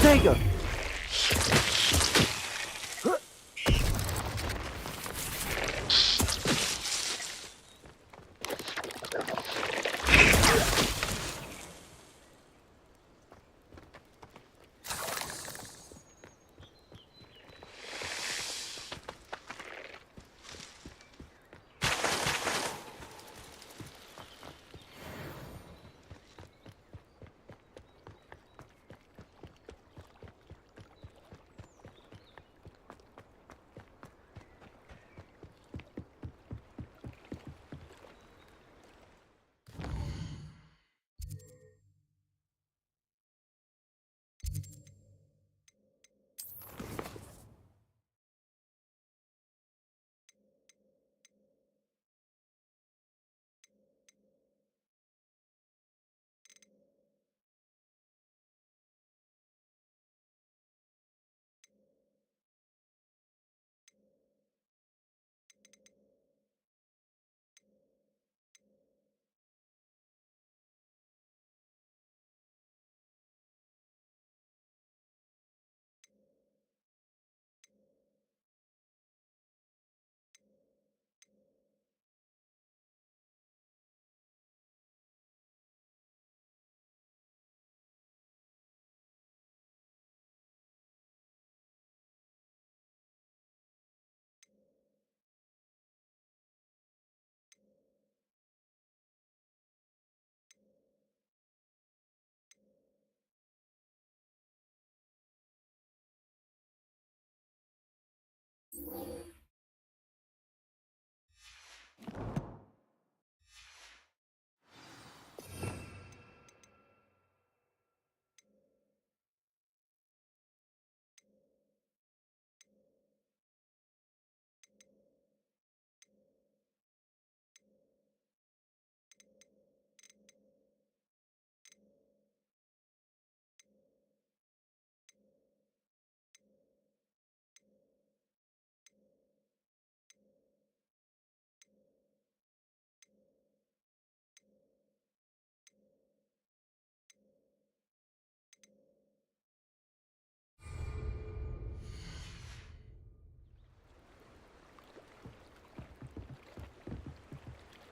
There you go.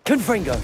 Confringo.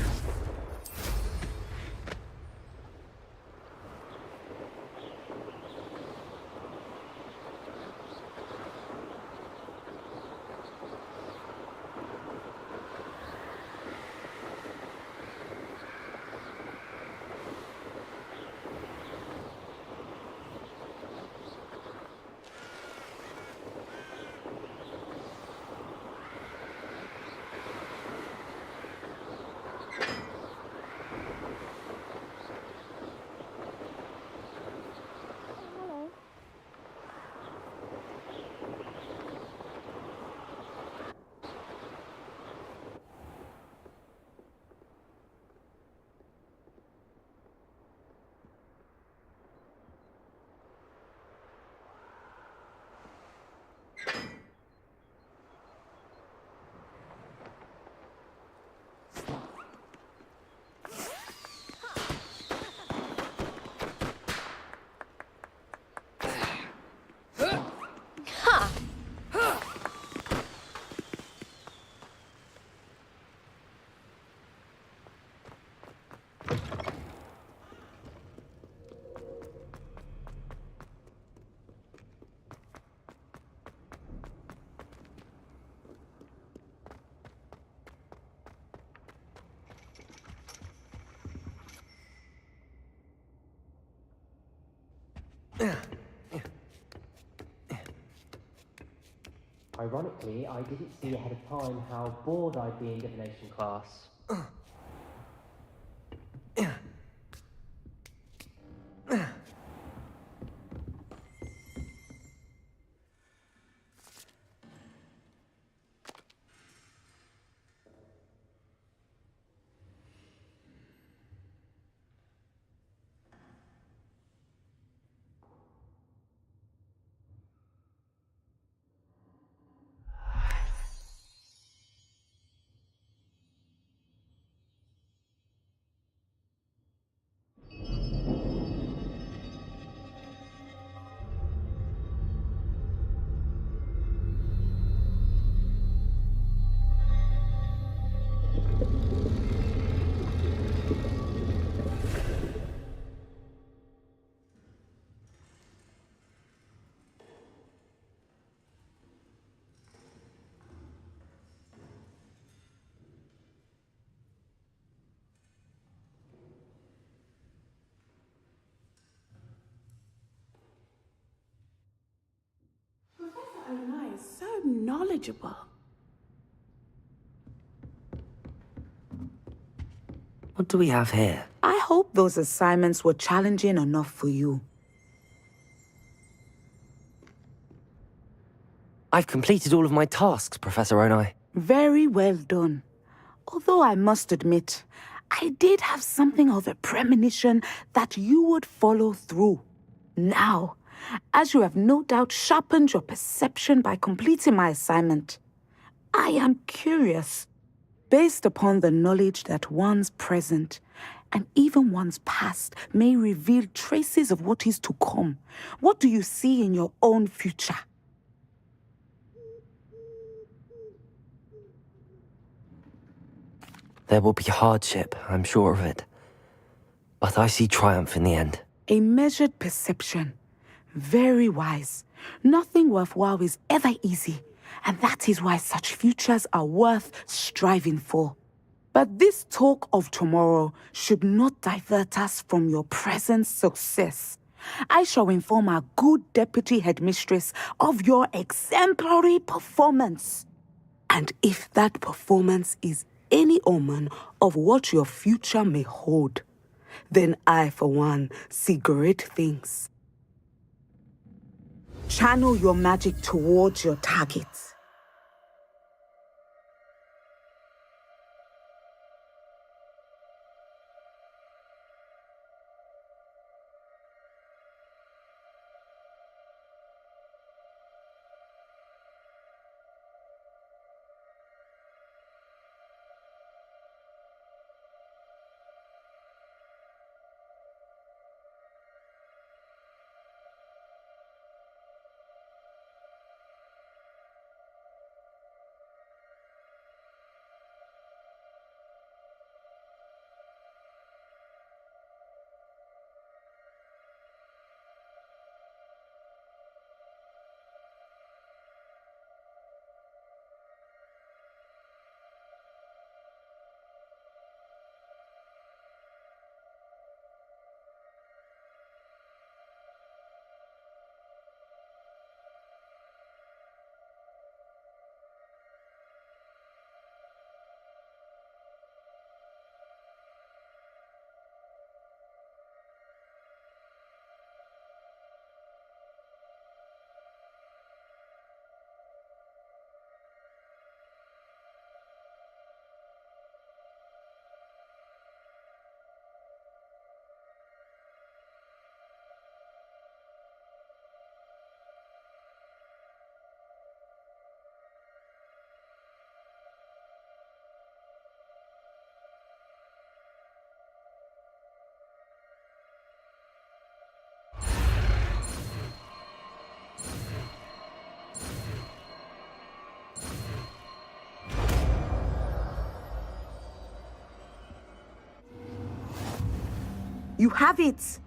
Ironically, I didn't see ahead of time how bored I'd be in divination class. knowledgeable. What do we have here? I hope those assignments were challenging enough for you. I've completed all of my tasks, Professor Onai. Very well done. Although I must admit, I did have something of a premonition that you would follow through. Now, as you have no doubt sharpened your perception by completing my assignment, I am curious, based upon the knowledge that one's present and even one's past may reveal traces of what is to come. What do you see in your own future? There will be hardship, I'm sure of it. But I see triumph in the end. A measured perception. Very wise. Nothing worthwhile is ever easy, and that is why such futures are worth striving for. But this talk of tomorrow should not divert us from your present success. I shall inform our good deputy headmistress of your exemplary performance. And if that performance is any omen of what your future may hold, then I, for one, see great things. Channel your magic towards your targets. You have it!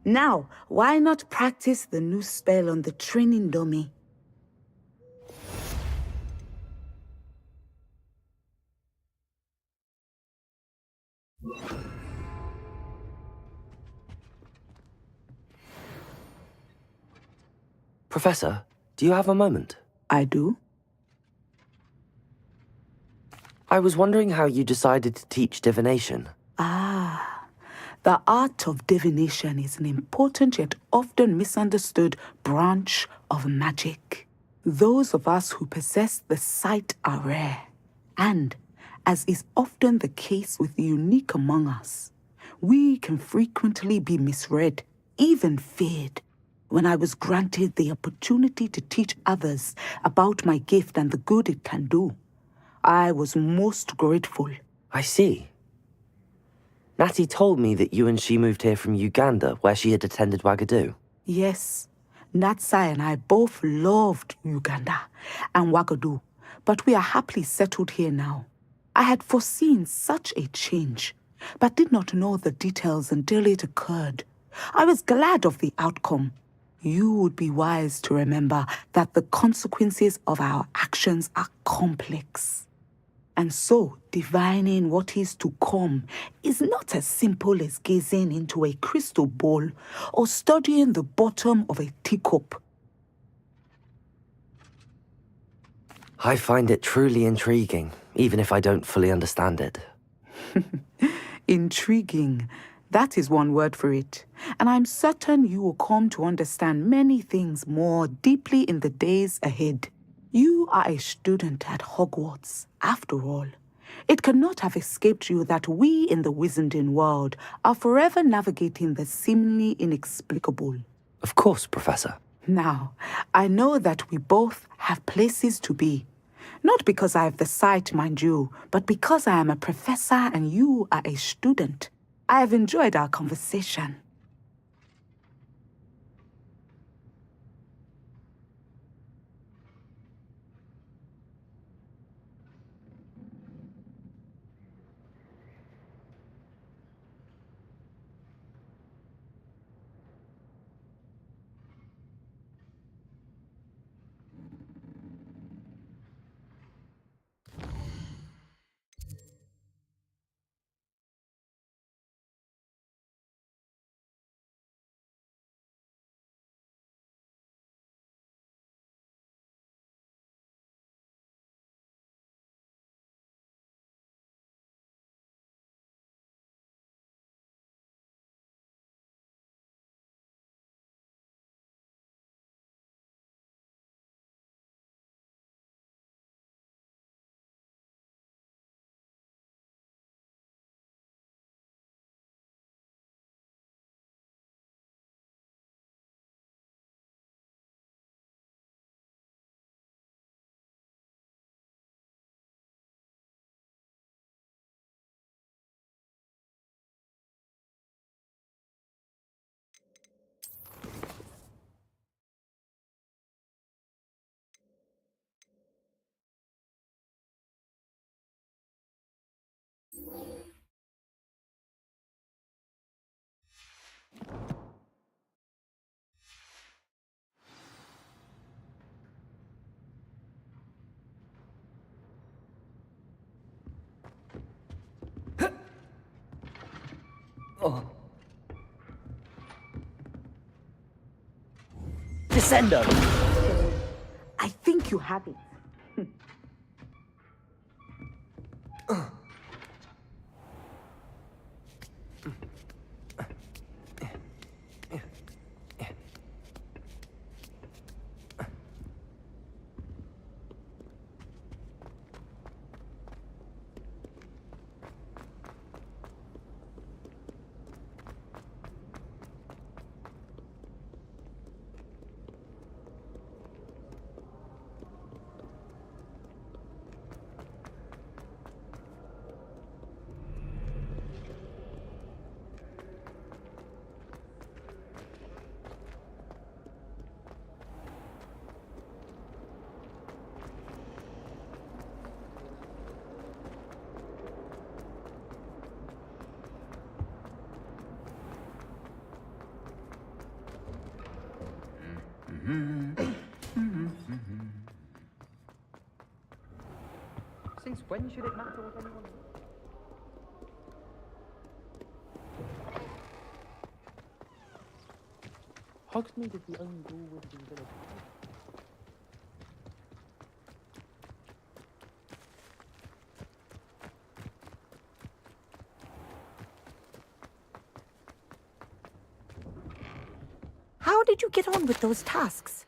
Now, why not practice the new spell on the training dummy? Professor, do you have a moment? I do? I was wondering how you decided to teach divination. The art of divination is an important yet often misunderstood branch of magic. Those of us who possess the sight are rare, and, as is often the case with the unique among us, we can frequently be misread, even feared. When I was granted the opportunity to teach others about my gift and the good it can do, I was most grateful. I see. Natty told me that you and she moved here from Uganda, where she had attended Wagadu. Yes, Natsai and I both loved Uganda and Wagadu, but we are happily settled here now. I had foreseen such a change, but did not know the details until it occurred. I was glad of the outcome. You would be wise to remember that the consequences of our actions are complex. And so, divining what is to come is not as simple as gazing into a crystal ball or studying the bottom of a teacup. I find it truly intriguing, even if I don't fully understand it. Intriguing. That is one word for it. And I'm certain you will come to understand many things more deeply in the days ahead. You are a student at Hogwarts, after all. It cannot have escaped you that we in the Wizarding world are forever navigating the seemingly inexplicable. Of course, Professor. Now, I know that we both have places to be. Not because I have the sight, mind you, but because I am a professor and you are a student. I have enjoyed our conversation. Descendo! I think you have it. Since when should it matter what anyone... Hogsmeade is the only dual wizarding village. How did you get on with those tasks?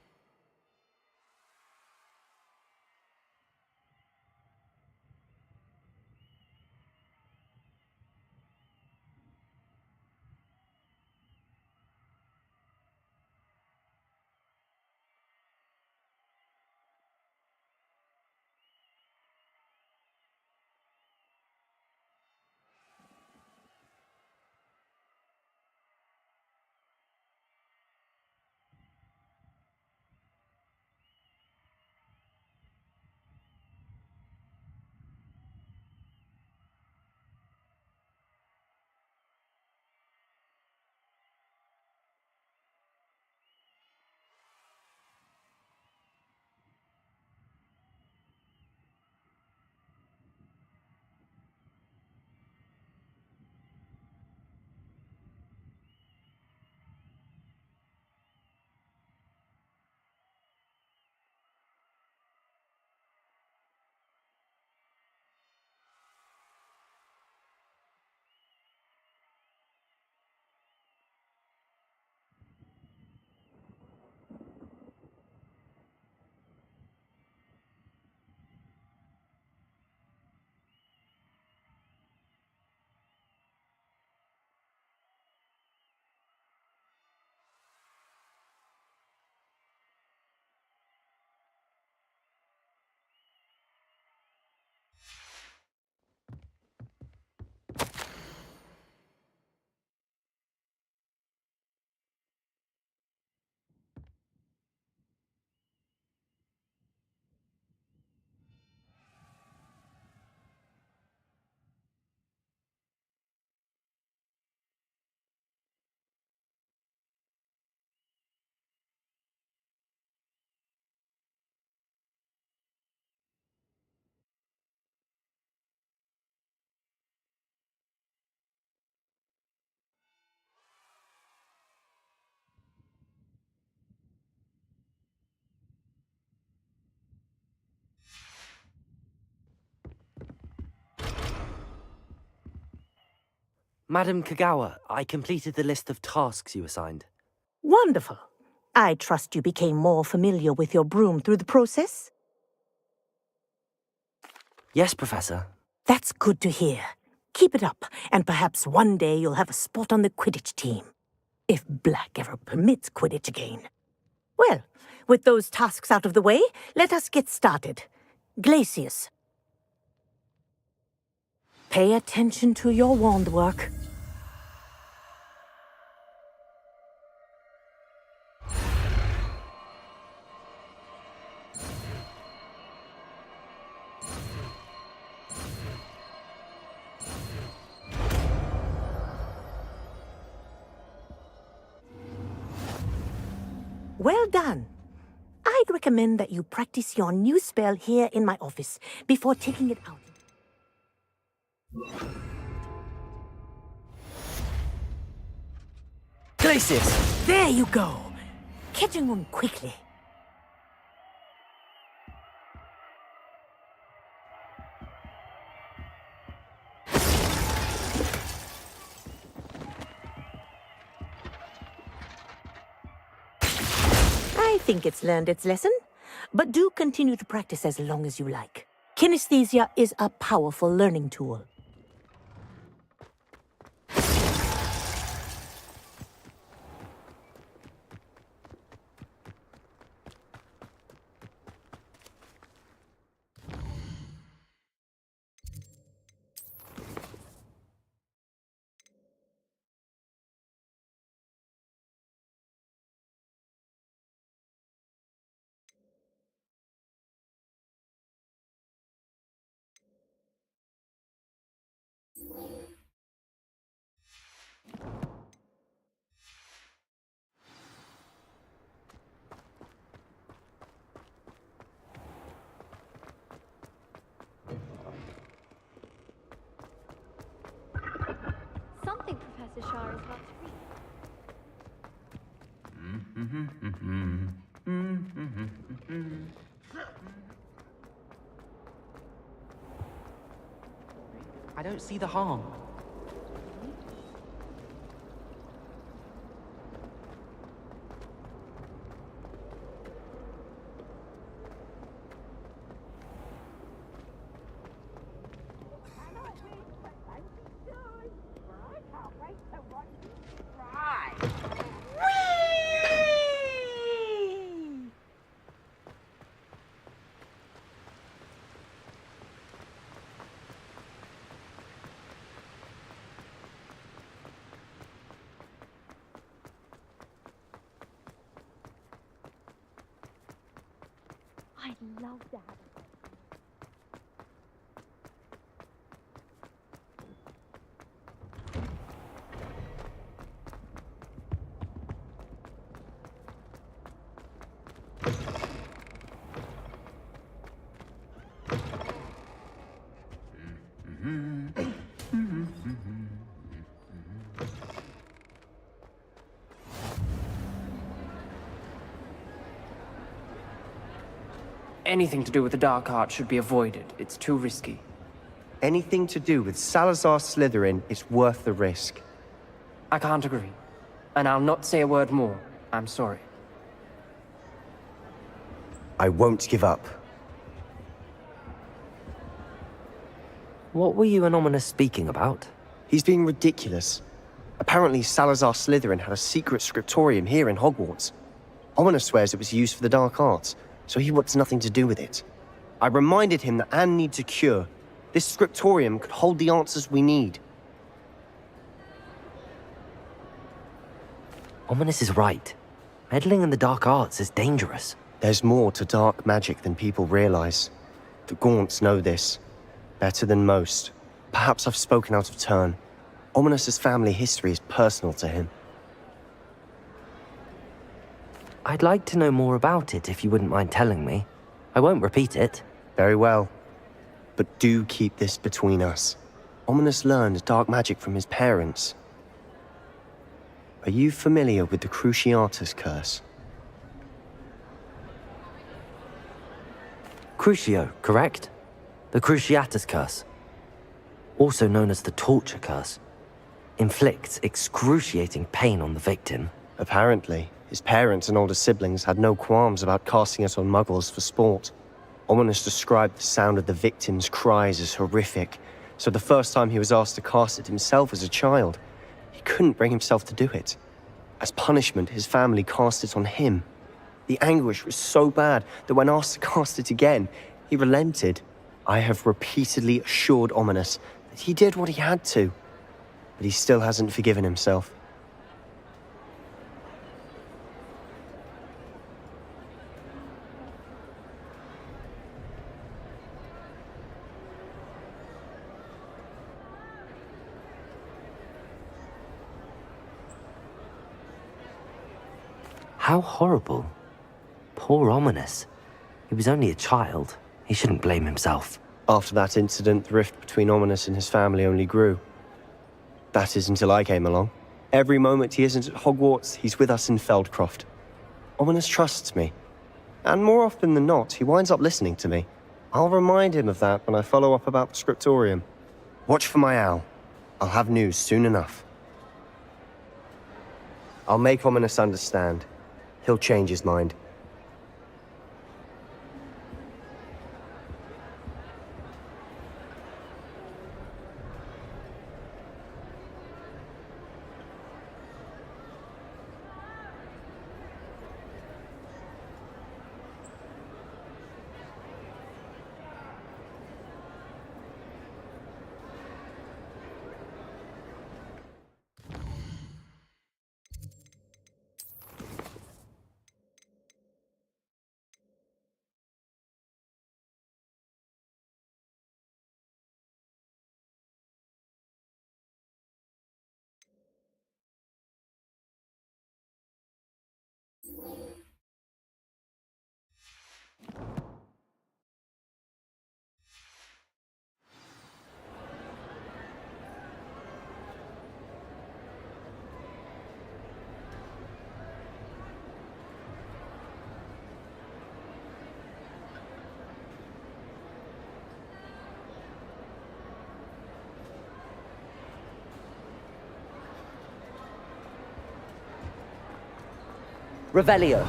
Madam Kagawa, I completed the list of tasks you assigned. Wonderful. I trust you became more familiar with your broom through the process? Yes, Professor. That's good to hear. Keep it up, and perhaps one day you'll have a spot on the Quidditch team. If Black ever permits Quidditch again. Well, with those tasks out of the way, let us get started. Glacius. Pay attention to your wand work. Well done. I'd recommend that you practice your new spell here in my office before taking it out. Glacius! There you go. Catching on quickly. I think it's learned its lesson, but do continue to practice as long as you like. Kinesthesia is a powerful learning tool. Something Professor Shah is about to read. I don't see the harm. I'd love to have it. Anything to do with the dark arts should be avoided. It's too risky. Anything to do with Salazar Slytherin is worth the risk. I can't agree. And I'll not say a word more. I'm sorry. I won't give up. What were you and Ominous speaking about? He's being ridiculous. Apparently Salazar Slytherin had a secret scriptorium here in Hogwarts. Ominous swears it was used for the dark arts, so he wants nothing to do with it. I reminded him that Anne needs a cure. This scriptorium could hold the answers we need. Ominous is right. Meddling in the dark arts is dangerous. There's more to dark magic than people realize. The Gaunts know this. Better than most. Perhaps I've spoken out of turn. Ominous's family history is personal to him. I'd like to know more about it if you wouldn't mind telling me. I won't repeat it. Very well. But do keep this between us. Ominous learned dark magic from his parents. Are you familiar with the Cruciatus curse? Crucio, correct? The Cruciatus curse. Also known as the Torture curse. inflicts excruciating pain on the victim. Apparently, his parents and older siblings had no qualms about casting it on muggles for sport. Ominous described the sound of the victim's cries as horrific, so the first time he was asked to cast it himself as a child, he couldn't bring himself to do it. As punishment, his family cast it on him. The anguish was so bad that when asked to cast it again, he relented. I have repeatedly assured Ominous that he did what he had to, but he still hasn't forgiven himself. How horrible. Poor Ominous. He was only a child. He shouldn't blame himself. After that incident, the rift between Ominous and his family only grew. That is until I came along. Every moment he isn't at Hogwarts, he's with us in Feldcroft. Ominous trusts me. And more often than not, he winds up listening to me. I'll remind him of that when I follow up about the scriptorium. Watch for my owl. I'll have news soon enough. I'll make Ominous understand. He'll change his mind. Revelio.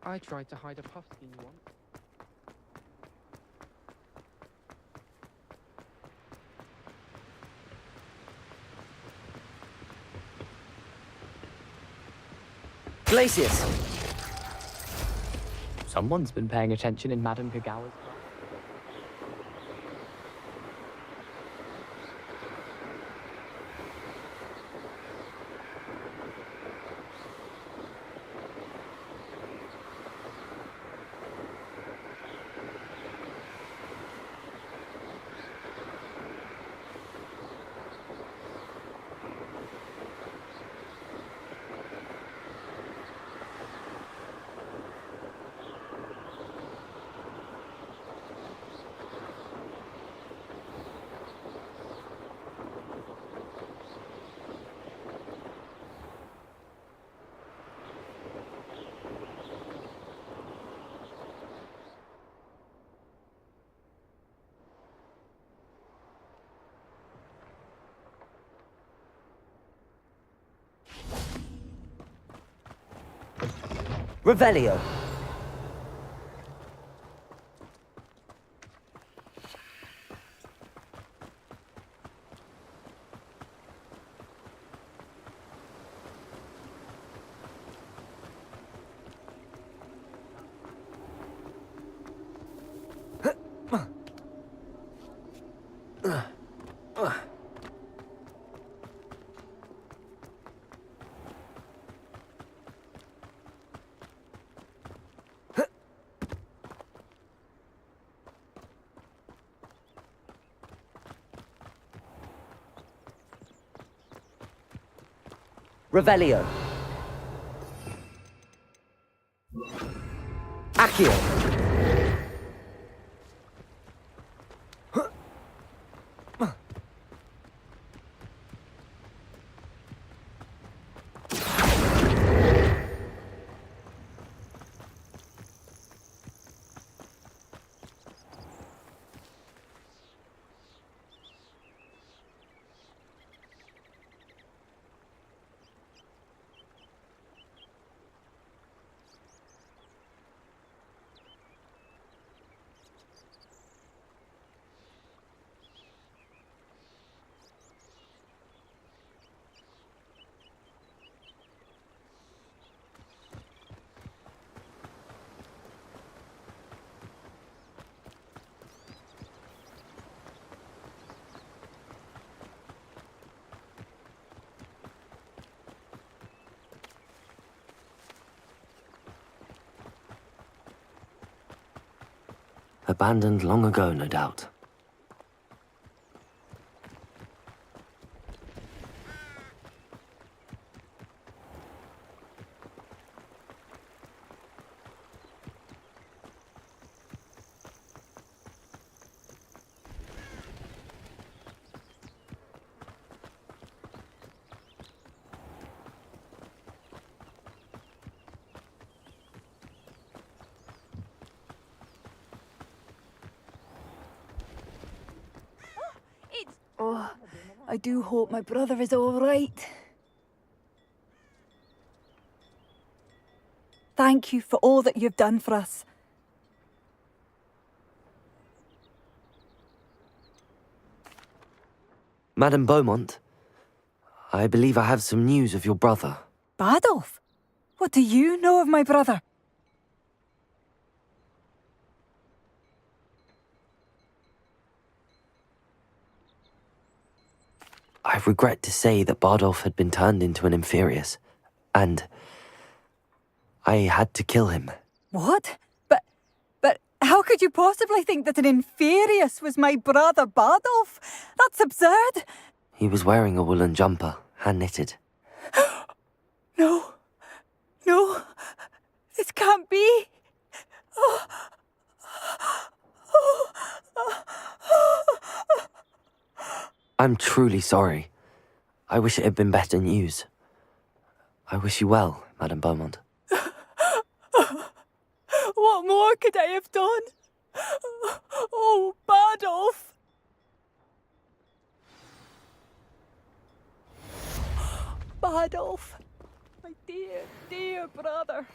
I tried to hide a puffskein once. Glacius! Someone's been paying attention in Madame Kagawa's class. Revelio. Revelio. Accio. Abandoned long ago, no doubt. Oh, I do hope my brother is all right. Thank you for all that you've done for us. Madame Beaumont, I believe I have some news of your brother. Badolf? What do you know of my brother? I regret to say that Bardolph had been turned into an Inferius, and I had to kill him. What? But how could you possibly think that an Inferius was my brother Badolf? That's absurd! He was wearing a woolen jumper, hand-knitted. No. No. This can't be. I'm truly sorry. I wish it had been better news. I wish you well, Madame Beaumont. What more could I have done? Oh, Badolf! Badolf, my dear, dear brother.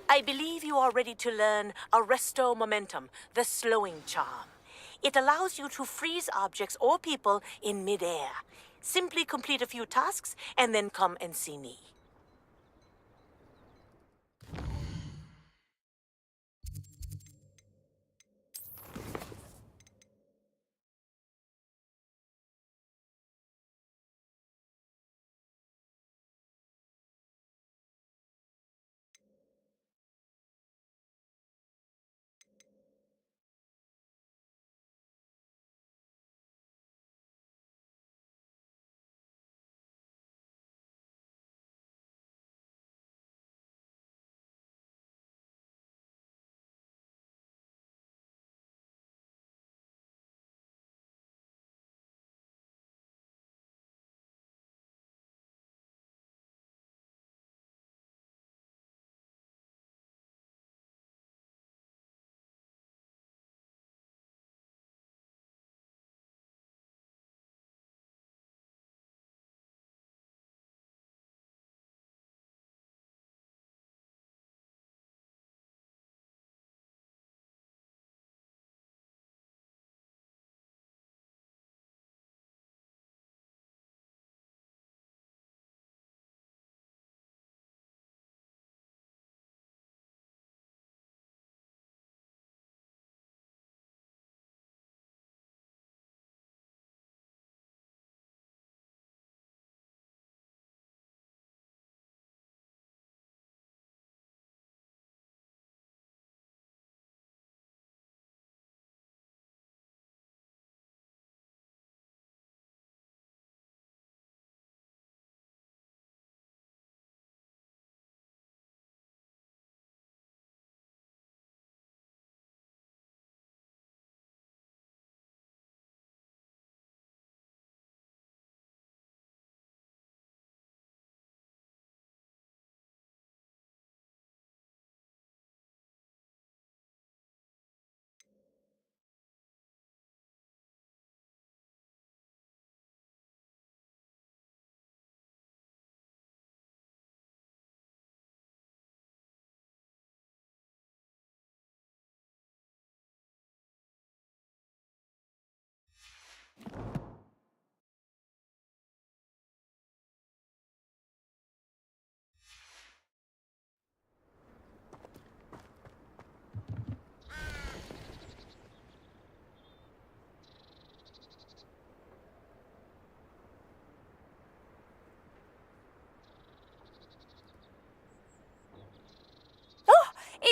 I believe you are ready to learn Arresto Momentum, the slowing charm. It allows you to freeze objects or people in midair. Simply complete a few tasks and then come and see me.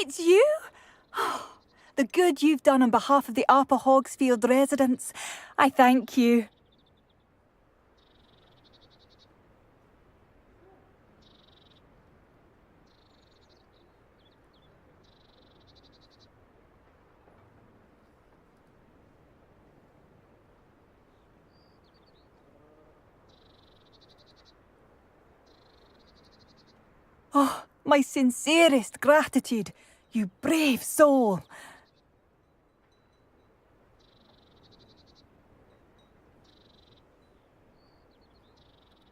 It's you? The good you've done on behalf of the Upper Hogsfield residents. I thank you. Oh, my sincerest gratitude, you brave soul.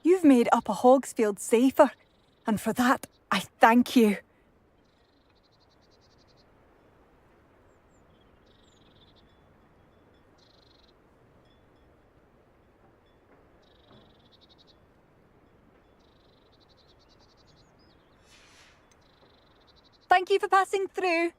You've made Upper Hogsfield safer, and for that, I thank you. Thank you for passing through.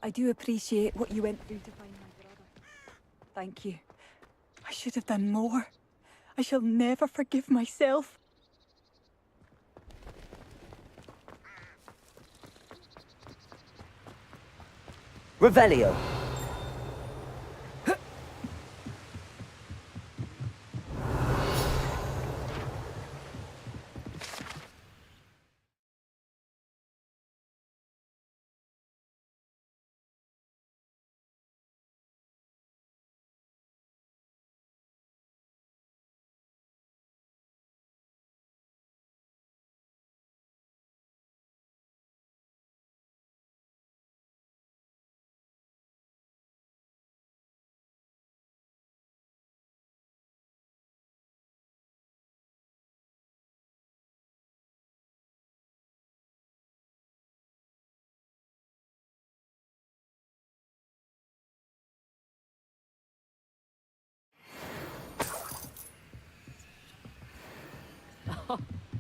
I do appreciate what you went through to find my brother. Thank you. I should have done more. I shall never forgive myself. Revelio.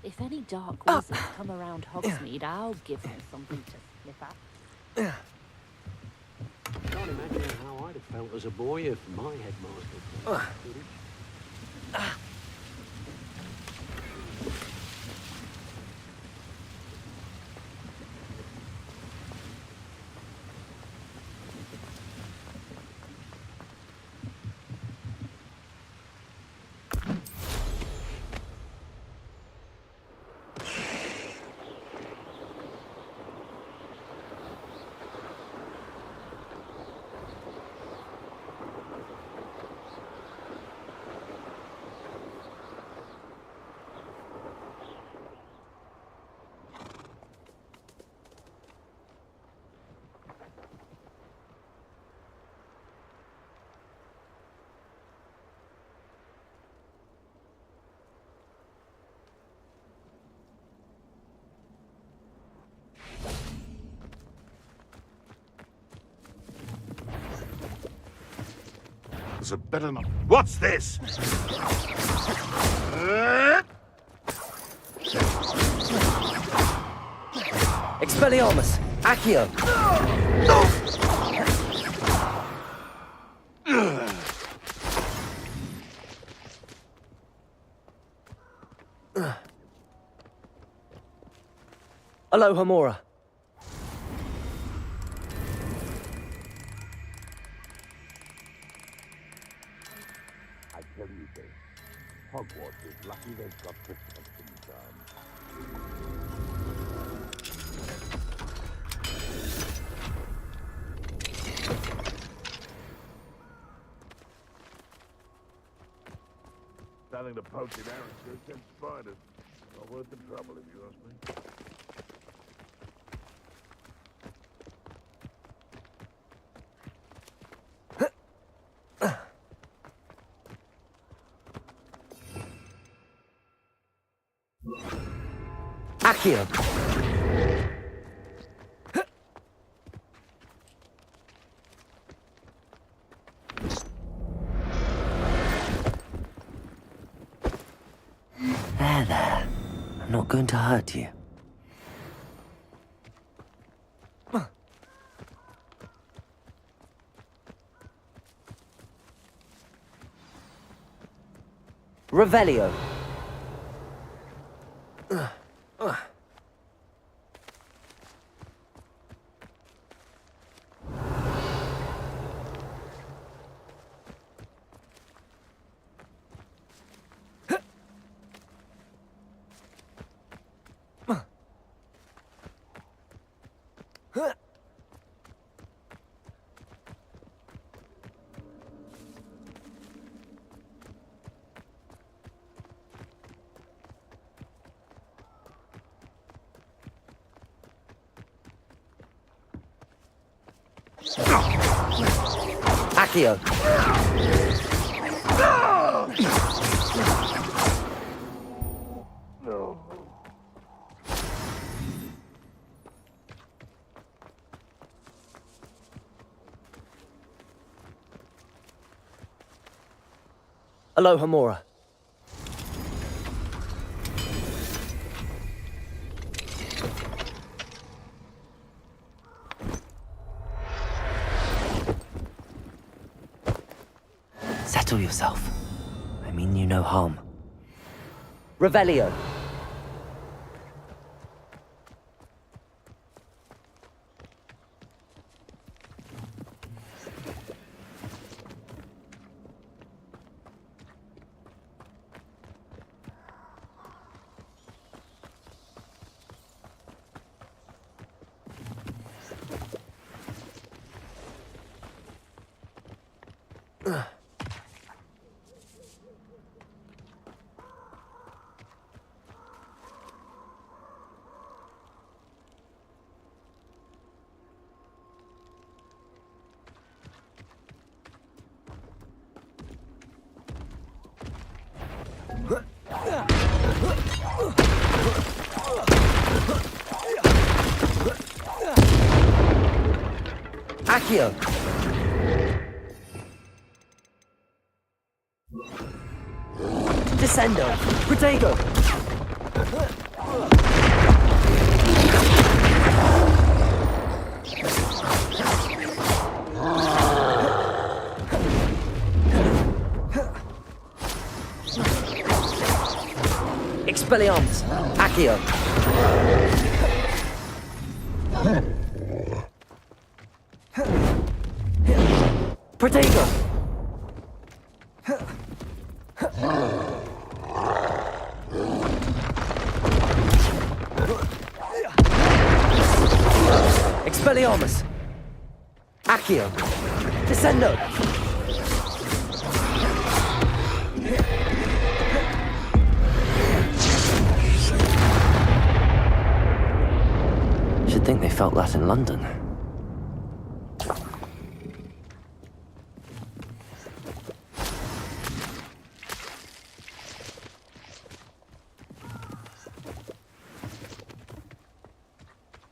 If any dark wizards come around Hogsmeade, I'll give them something to sniff at. Can't imagine how I'd have felt as a boy if my headmaster played Quidditch. There's a better not. What's this? Expelliarmus. Accio. Alohomora. I tell you this, Hogwarts is lucky they've got protection down. Nothing to poke in arrows to against spiders. Not worth the trouble, if you ask me. Accio. There. I'm not going to hurt you. Revelio. Accio. Alohomora. yourself. I mean you no harm. Revelio. Accio. Descendo. Protego. Expelliarmus. Accio. Protego. Expelliarmus. Accio. Descendo. Should think they felt that in London.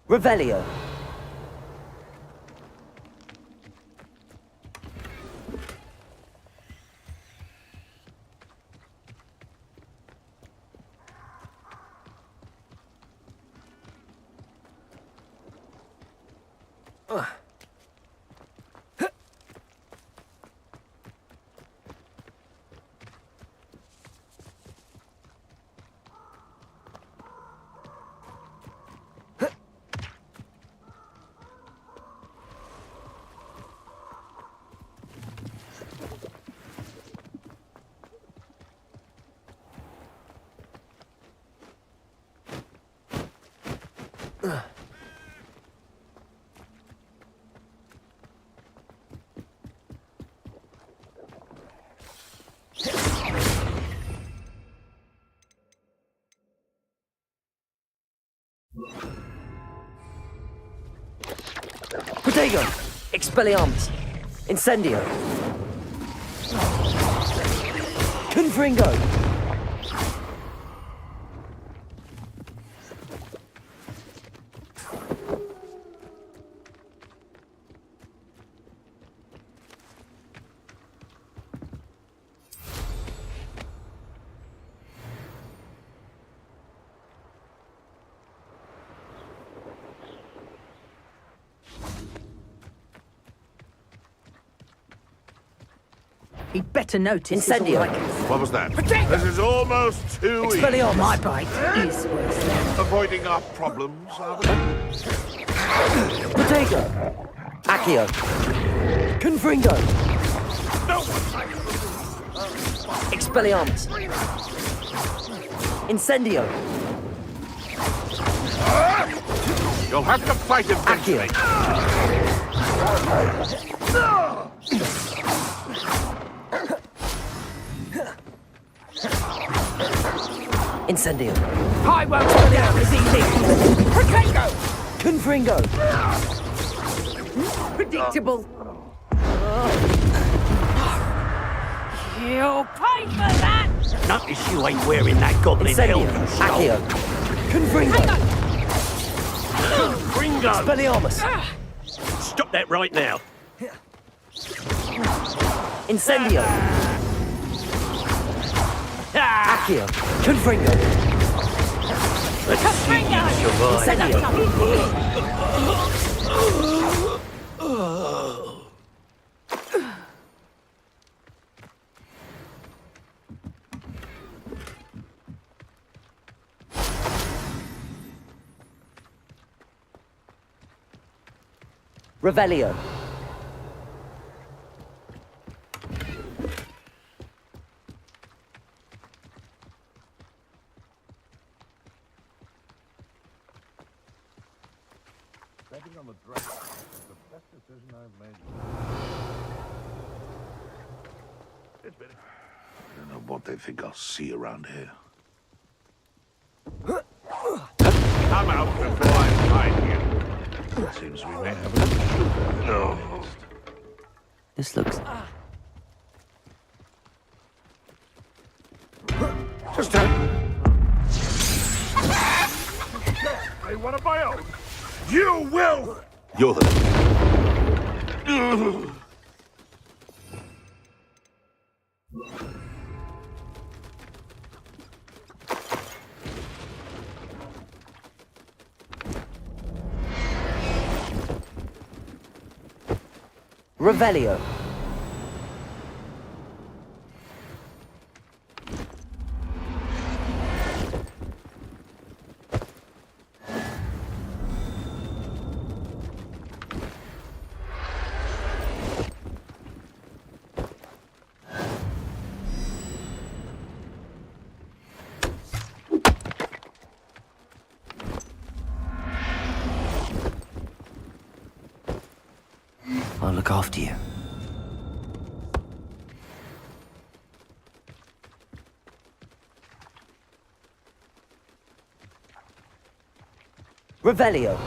Revelio. Protego! Expelliarmus! Incendio! Confringo! He'd better notice. Incendio. What was that? Protego! This is almost too easy. Expelliarmus! My bite is worse than. Avoiding our problems, are we? Protego! Accio! Confringo! No! Expelliarmus! Incendio! You'll have to fight eventually. Incendio! I won't go down as easy. Protego! Confringo! Predictable. You'll pay for that! Notice you ain't wearing that goblin Incendio! helmet. Accio! Confringo! Ringo! Expelliarmus! Stop that right now. Incendio! Accio! Confringo! Let's see you survive. Incendio! Revelio. Betting on the dragon is the best decision I've made. It's been... I don't know what they think I'll see around here. Come out before I find you. Seems we may have a no. This looks... Just tell I one of my own. You will! You're the... Revelio. I'll look after you. Revelio.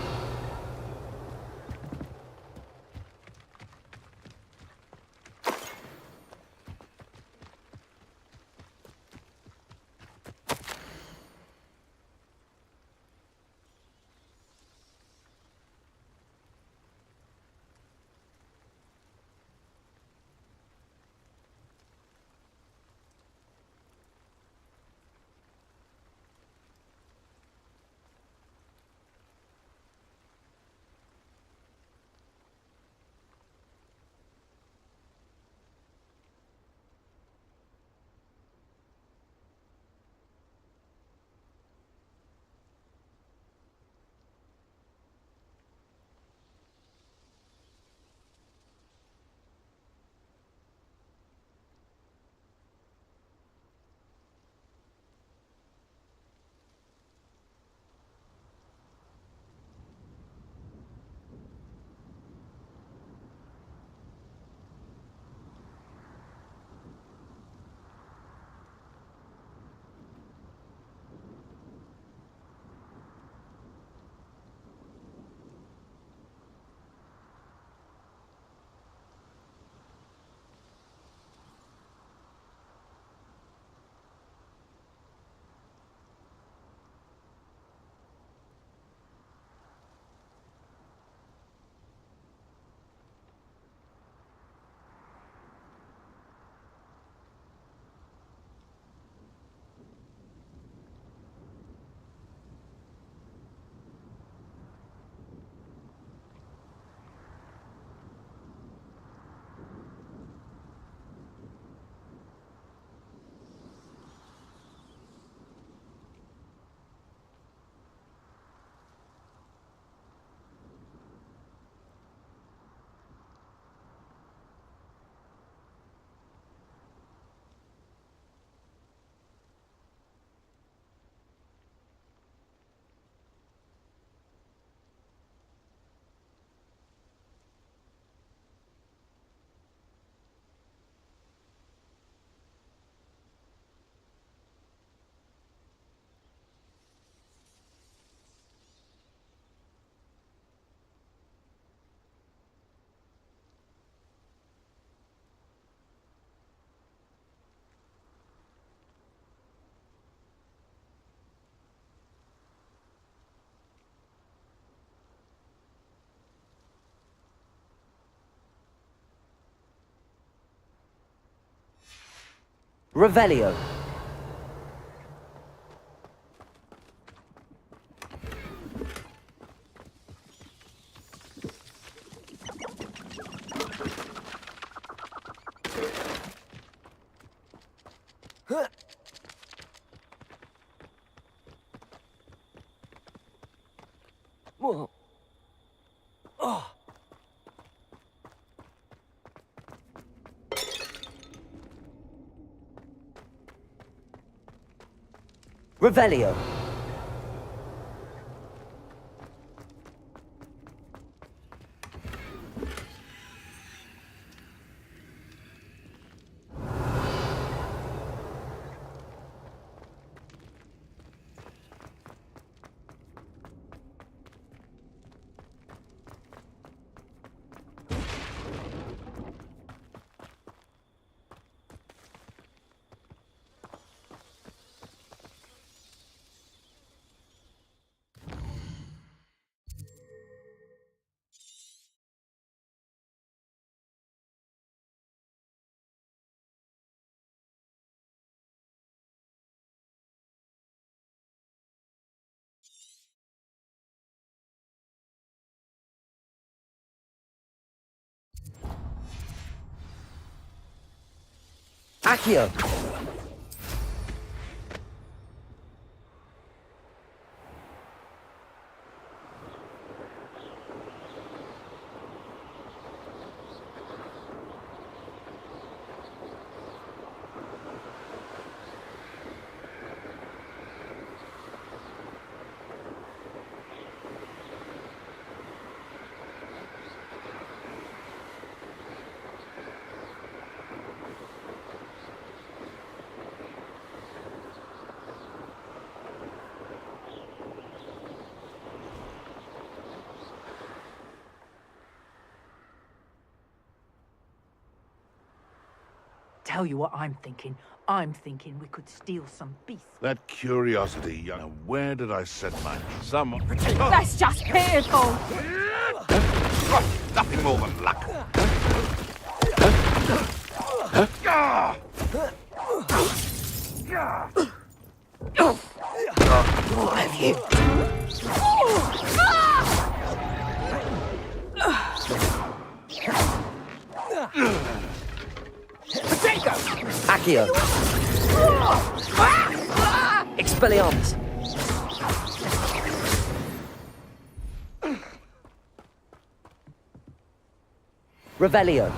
Revelio. Revelio. Accio. Tell you what I'm thinking. I'm thinking we could steal some beef. That curiosity, now where did I set mine? Some... That's just pitiful! Nothing more than luck. What have you? Accio. Expelliarmus. Revelio.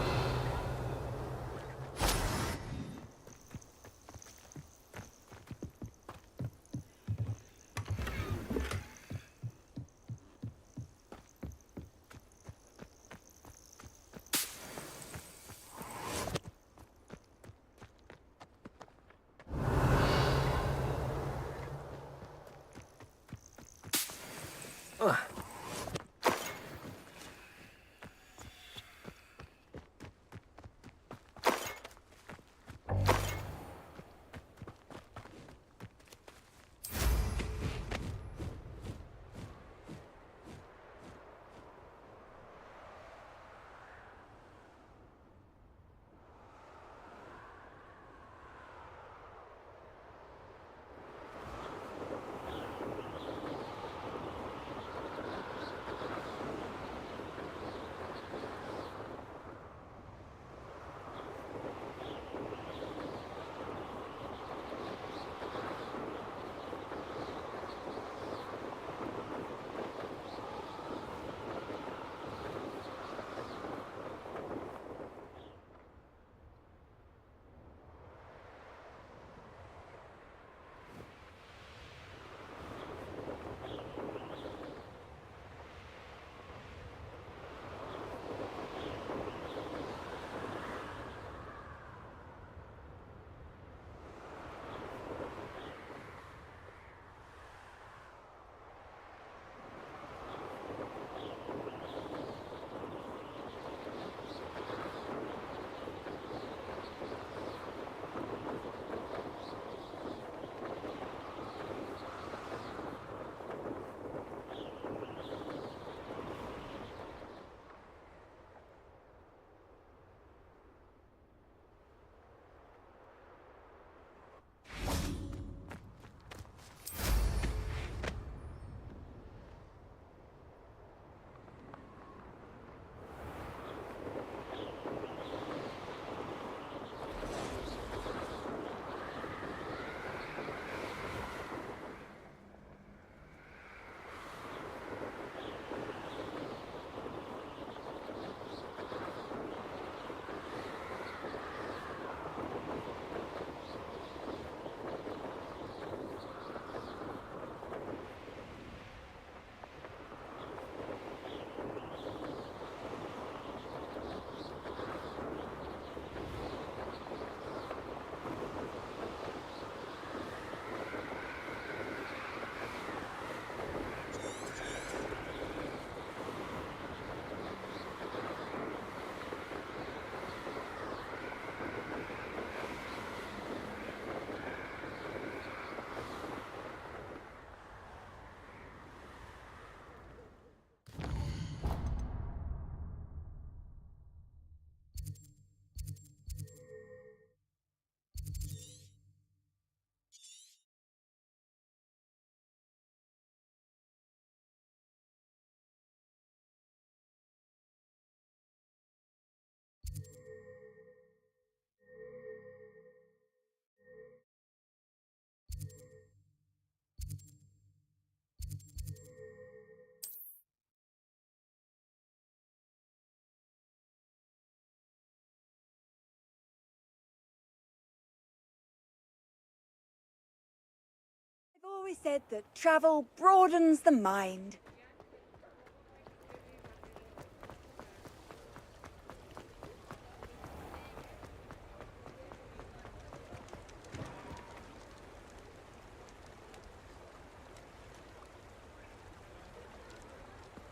I've always said that travel broadens the mind.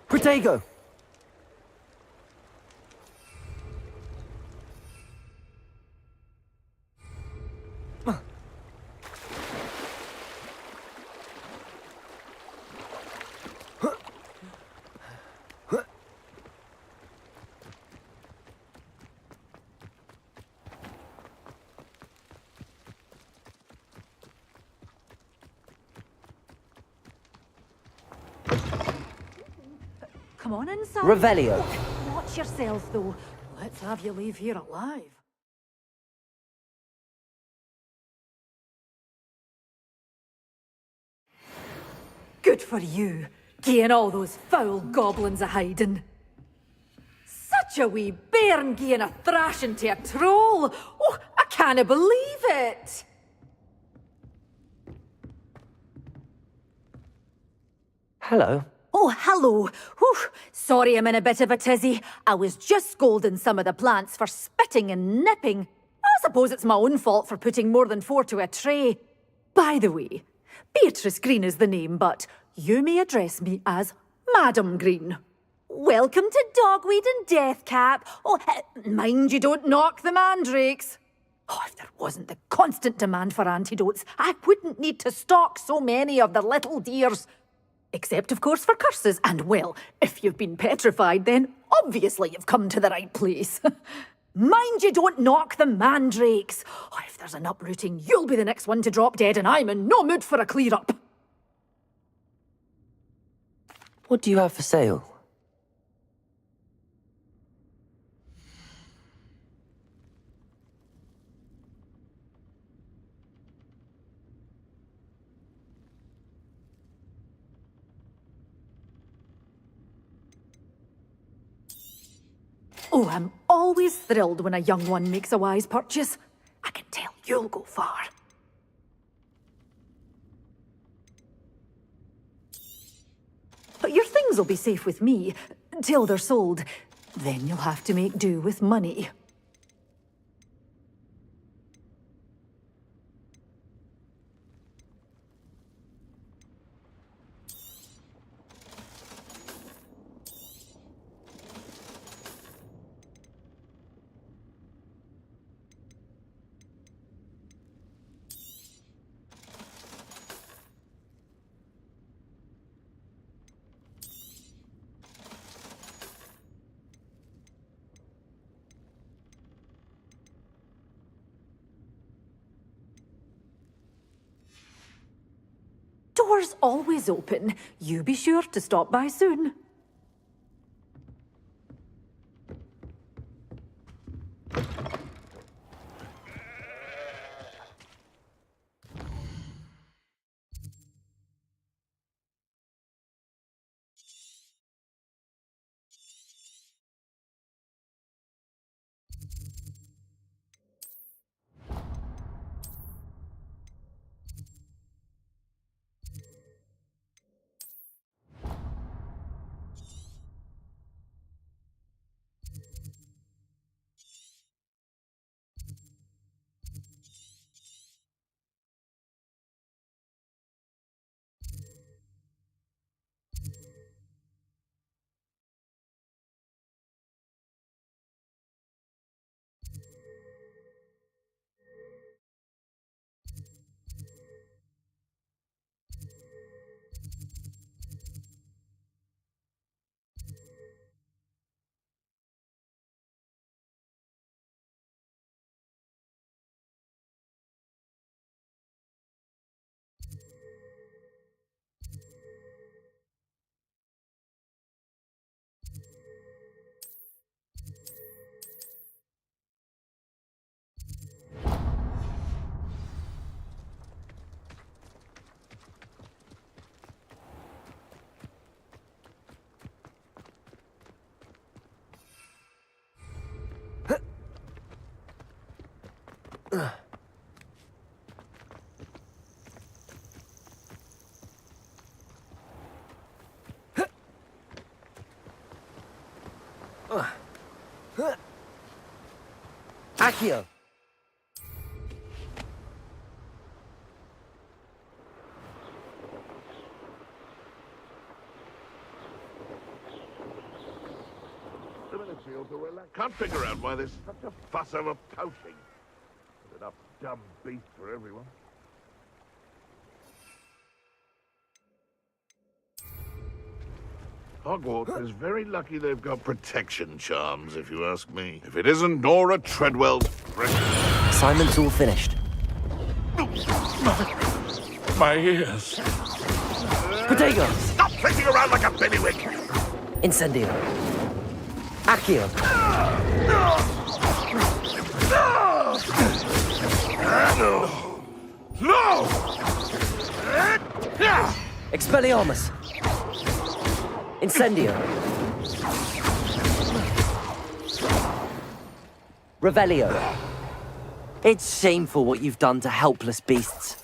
Protego! Come on inside. Revelio. Watch yourself, though. Let's have you leave here alive. Good for you, gieing all those foul goblins a hiding. Such a wee bairn gieing a thrashing to a troll. Oh, I can't believe it. Hello. Oh, hello. Whew. Sorry I'm in a bit of a tizzy. I was just scolding some of the plants for spitting and nipping. I suppose it's my own fault for putting more than 4 to a tray. By the way, Beatrice Green is the name, but you may address me as Madam Green. Welcome to Dogweed and Deathcap. Oh, mind you don't knock the mandrakes. Oh, if there wasn't the constant demand for antidotes, I wouldn't need to stock so many of the little dears. Except, of course, for curses. And, well, if you've been petrified, then obviously you've come to the right place. Mind you don't knock the mandrakes. Oh, if there's an uprooting, you'll be the next one to drop dead, and I'm in no mood for a clear-up. What do you have for sale? Oh, I'm always thrilled when a young one makes a wise purchase. I can tell you'll go far. But your things will be safe with me, till they're sold. Then you'll have to make do with money. Doors always open. You be sure to stop by soon. Accio! Can't figure out why there's such a fuss over poaching. There's enough dumb beast for everyone. Hogwarts is very lucky they've got protection charms, if you ask me. If it isn't Nora Treadwell's friend. Assignment's all finished. My ears. Protego! Stop flitting around like a billywig! Incendio! Accio! No! Expelliarmus! Incendio! Revelio! It's shameful what you've done to helpless beasts.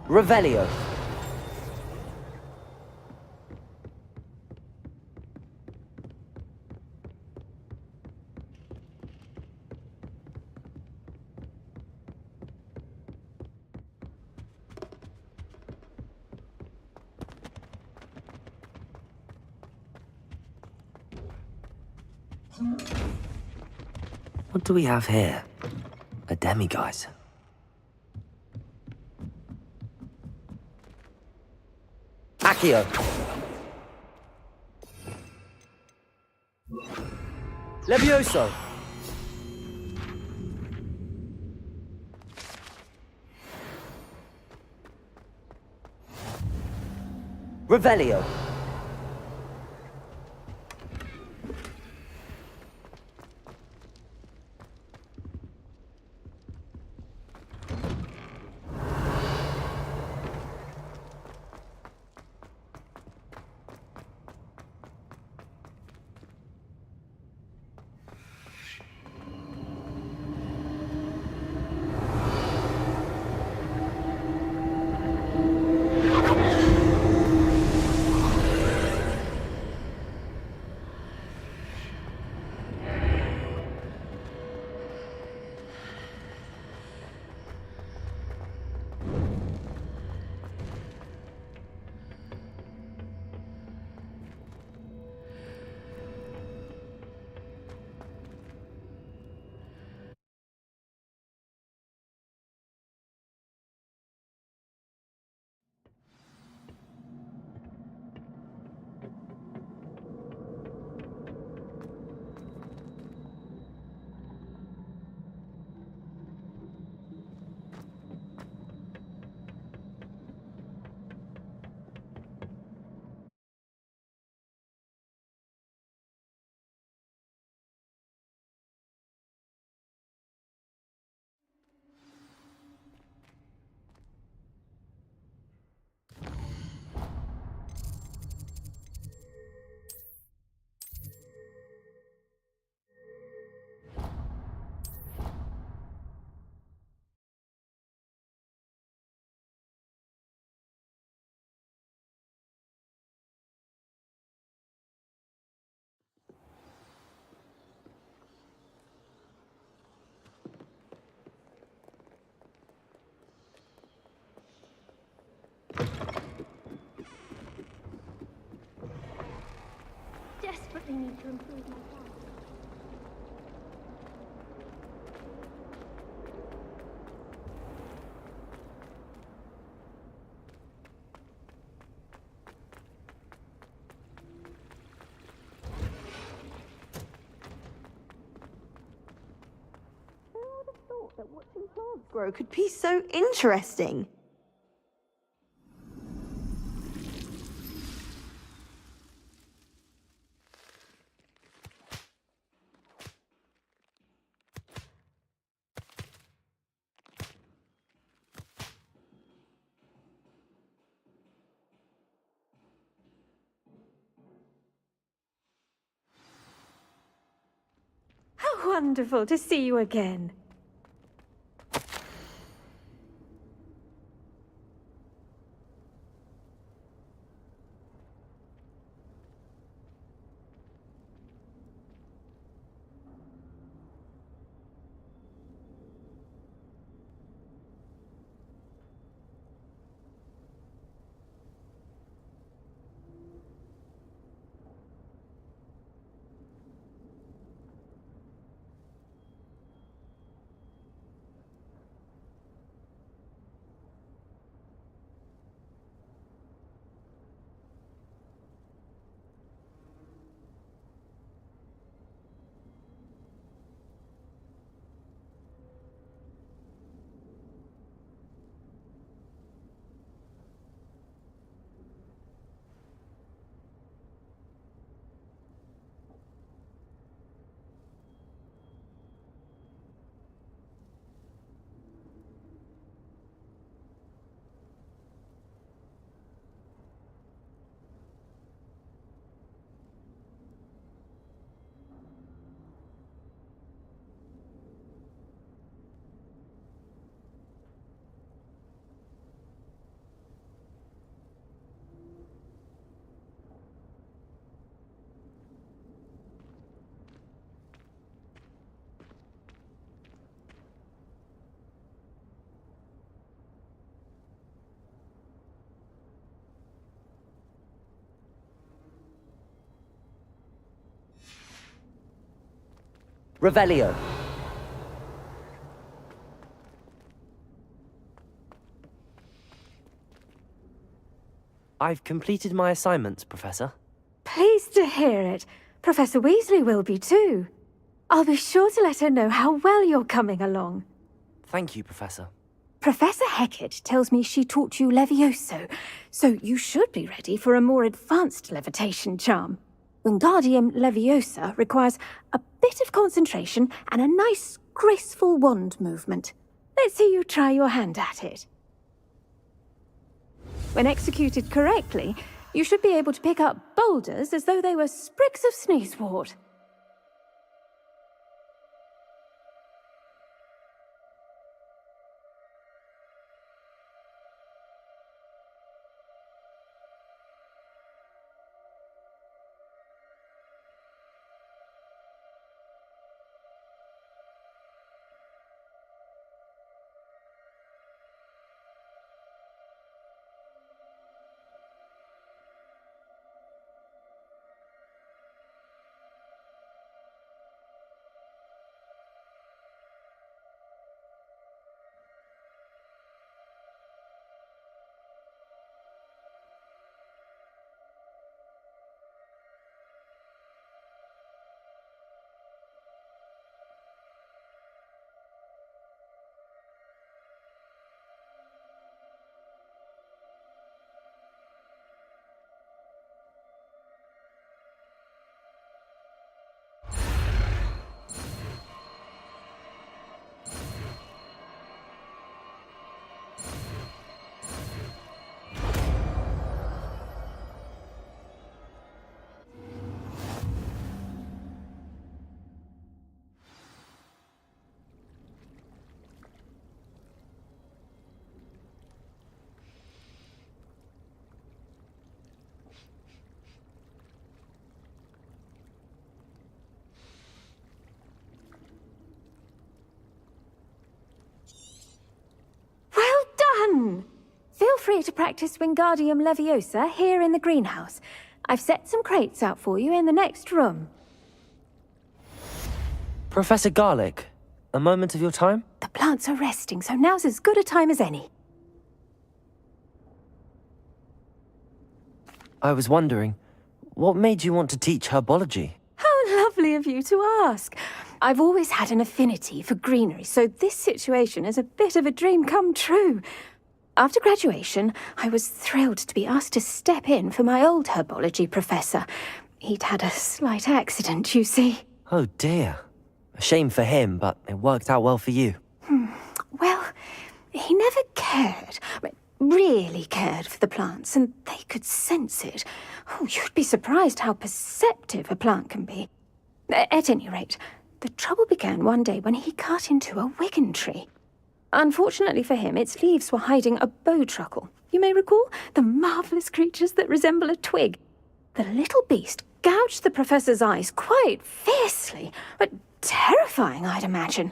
Revelio. What do we have here? A demiguise. Accio! Levioso! Revelio! helping me to improve my plan. That watching plants grow could be so interesting. How wonderful to see you again. Revelio. I've completed my assignments, Professor. Pleased to hear it. Professor Weasley will be too. I'll be sure to let her know how well you're coming along. Thank you, Professor. Professor Hecat tells me she taught you Levioso, so you should be ready for a more advanced levitation charm. Wingardium Leviosa requires a bit of concentration and a nice, graceful wand movement. Let's see you try your hand at it. When executed correctly, you should be able to pick up boulders as though they were sprigs of sneezewort. Feel free to practice Wingardium Leviosa here in the greenhouse. I've set some crates out for you in the next room. Professor Garlic, a moment of your time? The plants are resting, so now's as good a time as any. I was wondering, what made you want to teach herbology? How lovely of you to ask. I've always had an affinity for greenery, so this situation is a bit of a dream come true. After graduation, I was thrilled to be asked to step in for my old herbology professor. He'd had a slight accident, you see. Oh dear. A shame for him, but it worked out well for you. Well, he never cared, really cared for the plants, and they could sense it. Oh, you'd be surprised how perceptive a plant can be. At any rate, the trouble began one day when he cut into a wigan tree. Unfortunately for him, its leaves were hiding a bowtruckle. You may recall the marvellous creatures that resemble a twig. The little beast gouged the professor's eyes quite fiercely, but terrifying, I'd imagine.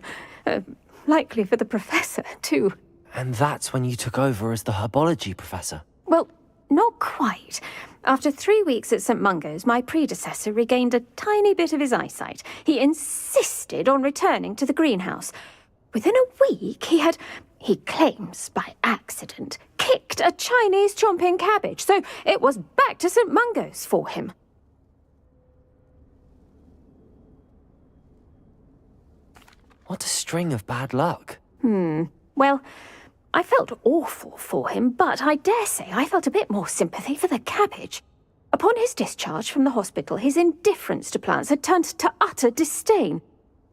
Likely for the professor, too. And that's when you took over as the herbology professor? Well, not quite. After 3 weeks at St. Mungo's, my predecessor regained a tiny bit of his eyesight. He insisted on returning to the greenhouse. Within a week, he claims by accident, kicked a Chinese chomping cabbage, so it was back to St. Mungo's for him. What a string of bad luck. Well, I felt awful for him, but I dare say I felt a bit more sympathy for the cabbage. Upon his discharge from the hospital, his indifference to plants had turned to utter disdain.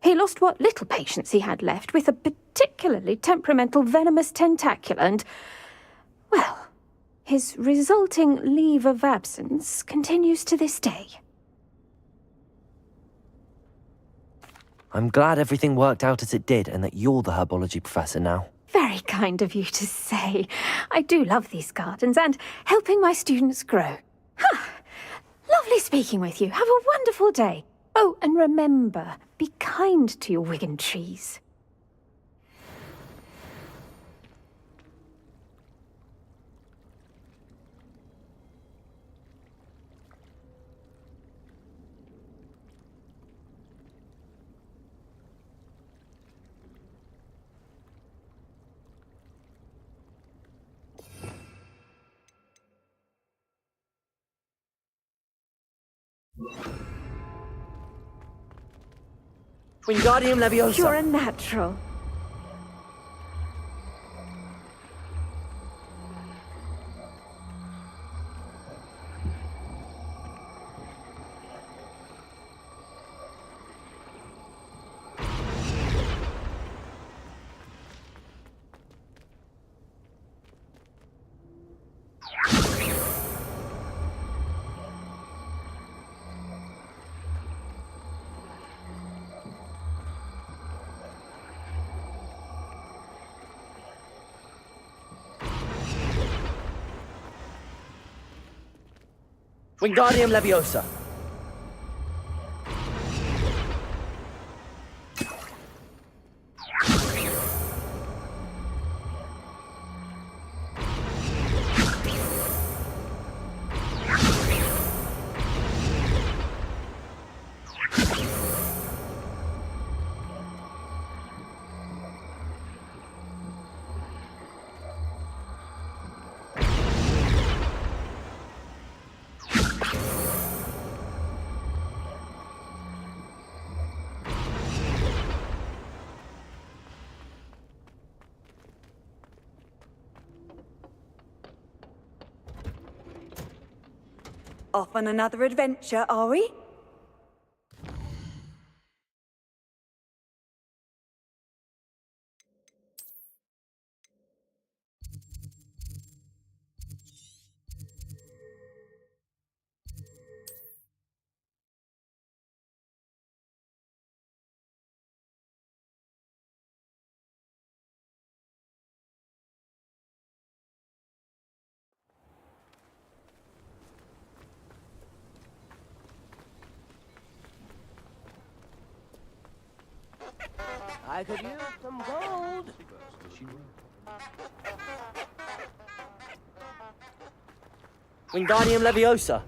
He lost what little patience he had left with a particularly temperamental venomous tentacula and, well, his resulting leave of absence continues to this day. I'm glad everything worked out as it did and that you're the herbology professor now. Very kind of you to say. I do love these gardens and helping my students grow. Lovely speaking with you. Have a wonderful day. Oh, and remember, be kind to your wigan trees. Wingardium Leviosa! You're a natural. Wingardium Leviosa! Off on another adventure, are we? I could use some gold. Wingardium Leviosa!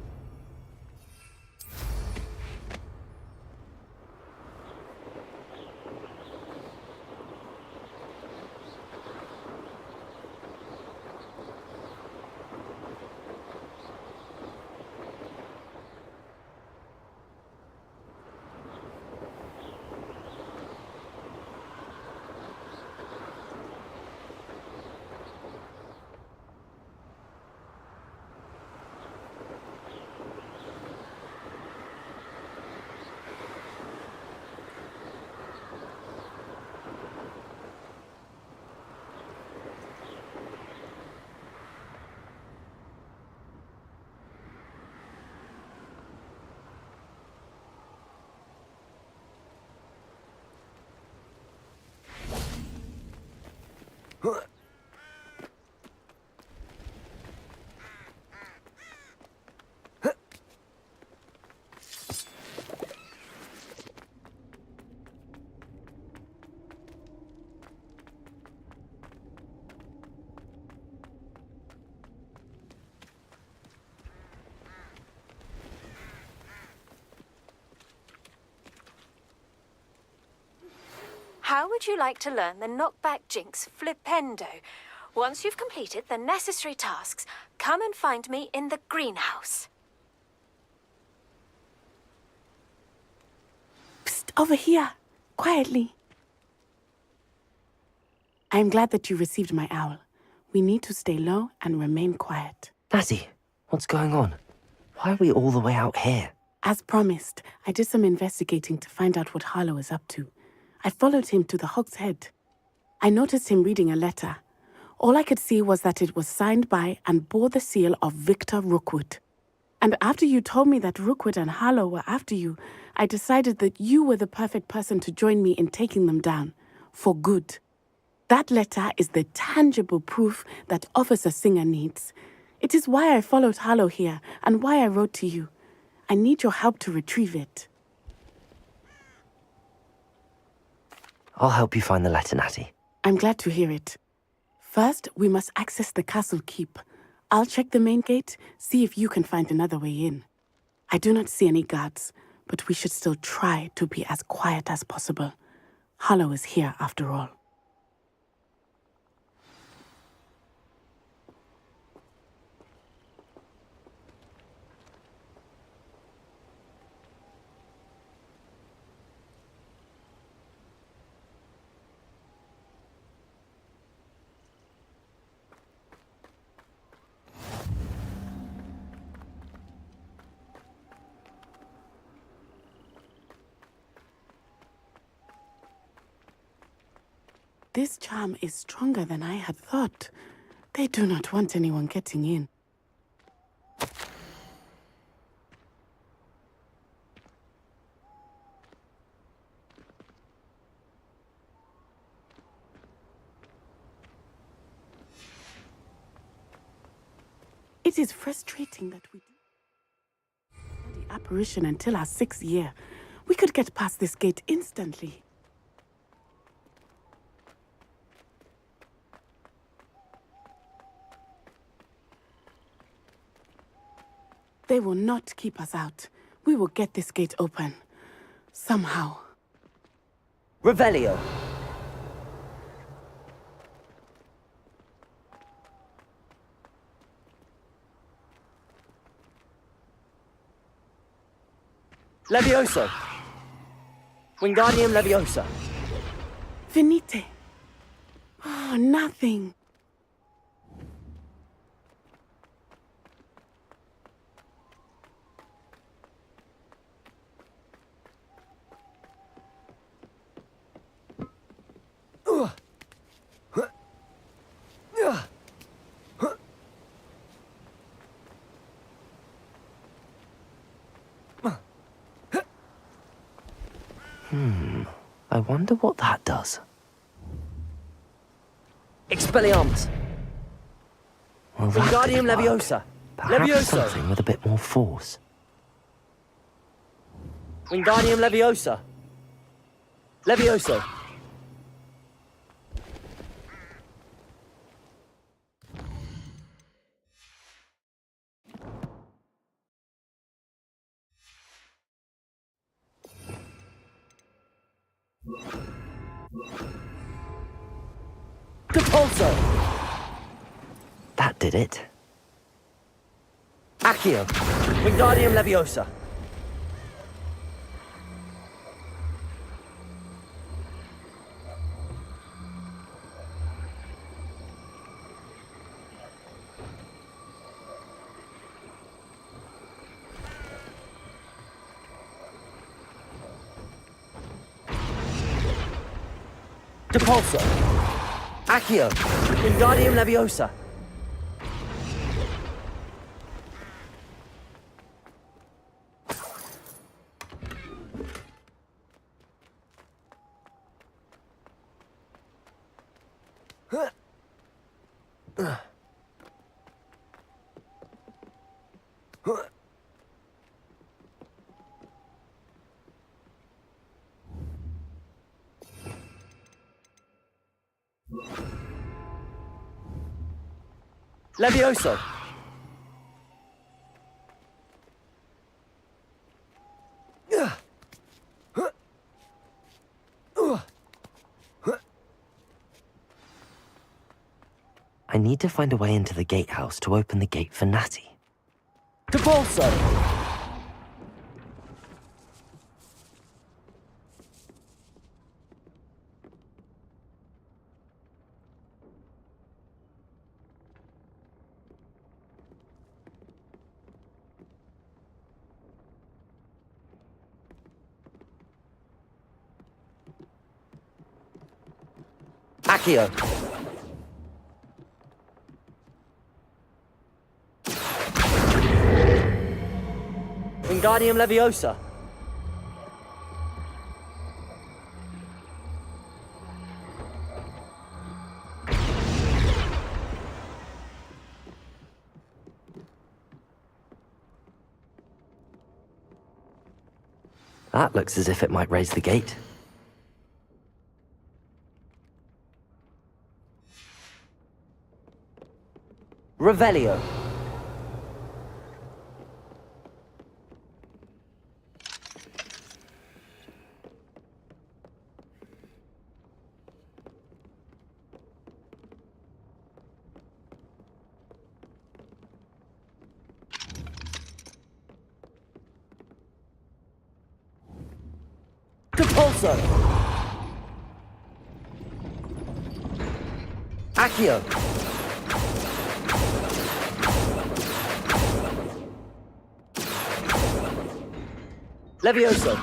How would you like to learn the knockback jinx flipendo? Once you've completed the necessary tasks, come and find me in the greenhouse. Psst, over here. Quietly. I am glad that you received my owl. We need to stay low and remain quiet. Natty, what's going on? Why are we all the way out here? As promised, I did some investigating to find out what Harlow is up to. I followed him to the Hog's Head. I noticed him reading a letter. All I could see was that it was signed by and bore the seal of Victor Rookwood. And after you told me that Rookwood and Harlow were after you, I decided that you were the perfect person to join me in taking them down. For good. That letter is the tangible proof that Officer Singer needs. It is why I followed Harlow here and why I wrote to you. I need your help to retrieve it. I'll help you find the letter, Natty. I'm glad to hear it. First, we must access the castle keep. I'll check the main gate, see if you can find another way in. I do not see any guards, but we should still try to be as quiet as possible. Harlow is here after all. This charm is stronger than I had thought. They do not want anyone getting in. It is frustrating that we study apparition until our 6th year. We could get past this gate instantly. They will not keep us out. We will get this gate open. Somehow. Revelio. Levioso! Wingardium Leviosa! Venite. Oh, nothing. I wonder what that does. Expelliarmus! Well, that Wingardium could work. Leviosa! Perhaps Levioso! something with a bit more force. Wingardium Leviosa! Levioso! Depulso! That did it. Accio! Wingardium Leviosa! Depulso! Accio! Wingardium Leviosa! Levioso! I need to find a way into the gatehouse to open the gate for Natty. Depulso! Accio! Wingardium Leviosa! That looks as if it might raise the gate. Revelio. Depulso. Accio. Levioso.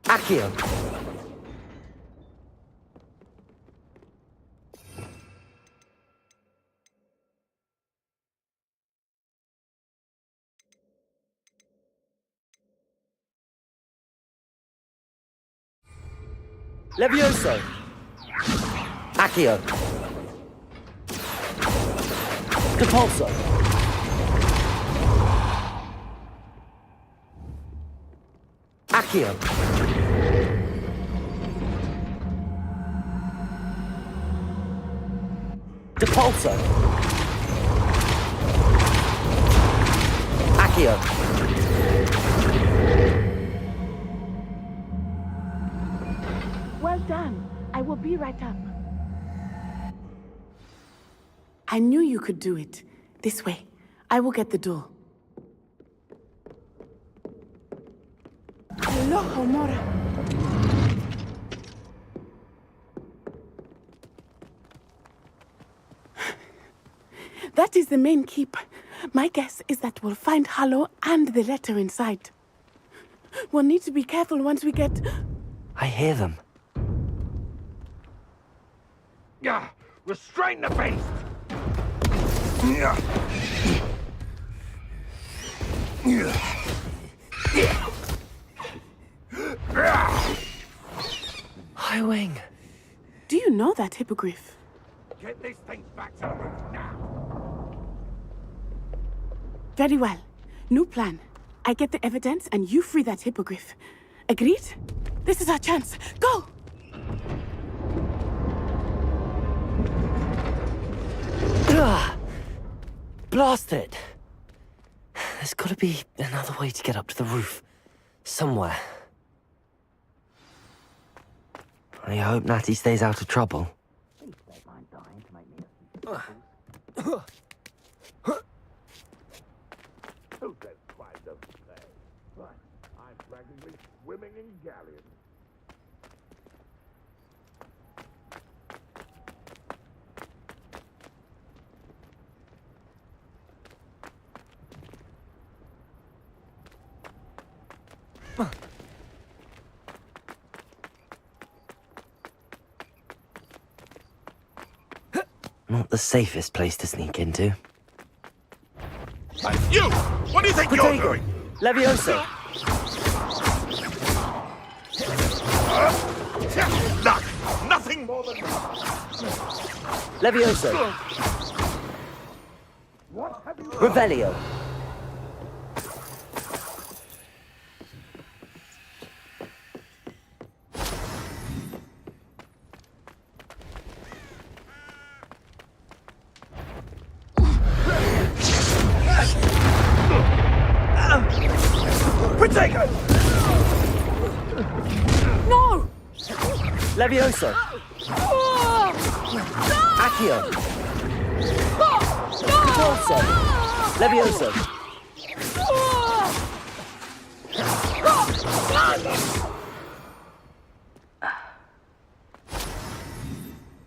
Accio. Levioso. Accio. Depulso. Accio. Depulso. Accio. Well done. I will be right up. I knew you could do it. This way. I will get the door. Hello, Homora. That is the main keep. My guess is that we'll find Hallow and the letter inside. We'll need to be careful once we get... I hear them. Yeah, restrain the beast! High Wing. Do you know that hippogriff? Get this thing back to the roof now! Very well. New plan. I get the evidence and you free that hippogriff. Agreed? This is our chance. Go! Blast it! There's gotta be another way to get up to the roof. Somewhere. I hope Natty stays out of trouble. Who says pride doesn't pay? But I'm practically swimming in galleons. Not the safest place to sneak into. You! What do you think you're doing? Levioso! Levioso. Revelio. Protego! No! Levioso. Accio. Corso. Levioso.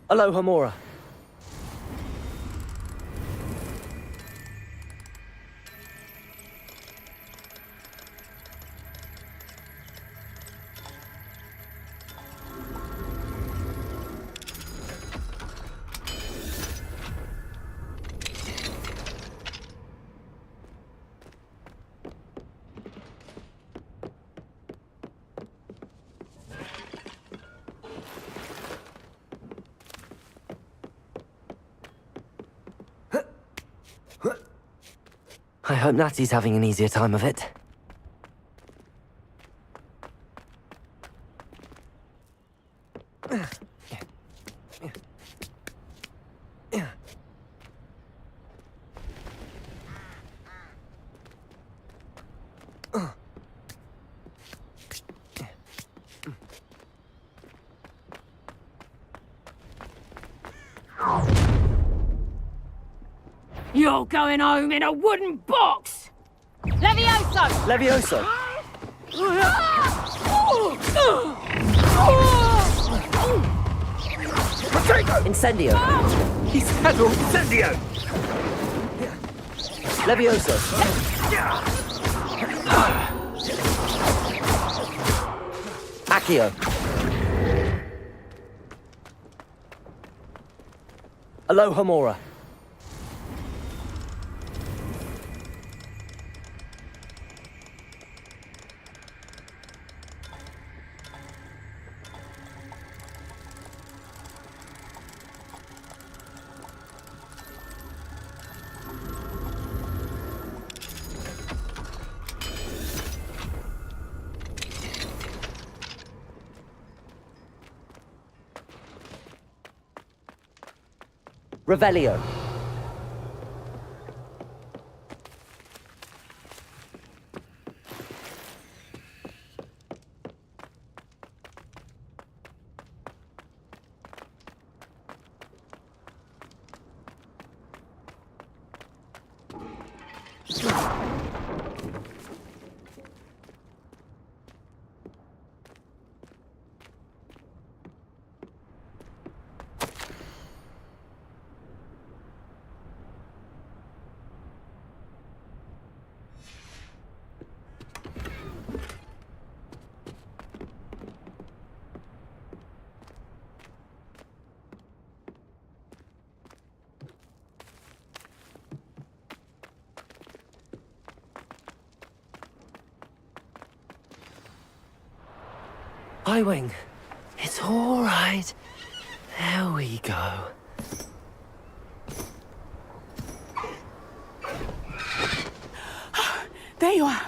Aloha Mora. I hope Natty's having an easier time of it. You're going home in a wooden box! Levioso! Levioso. Incendio. He's handled Incendio! Levioso. Accio. Aloha Mora. Revelio. Highwing. It's all right. There we go. There you are.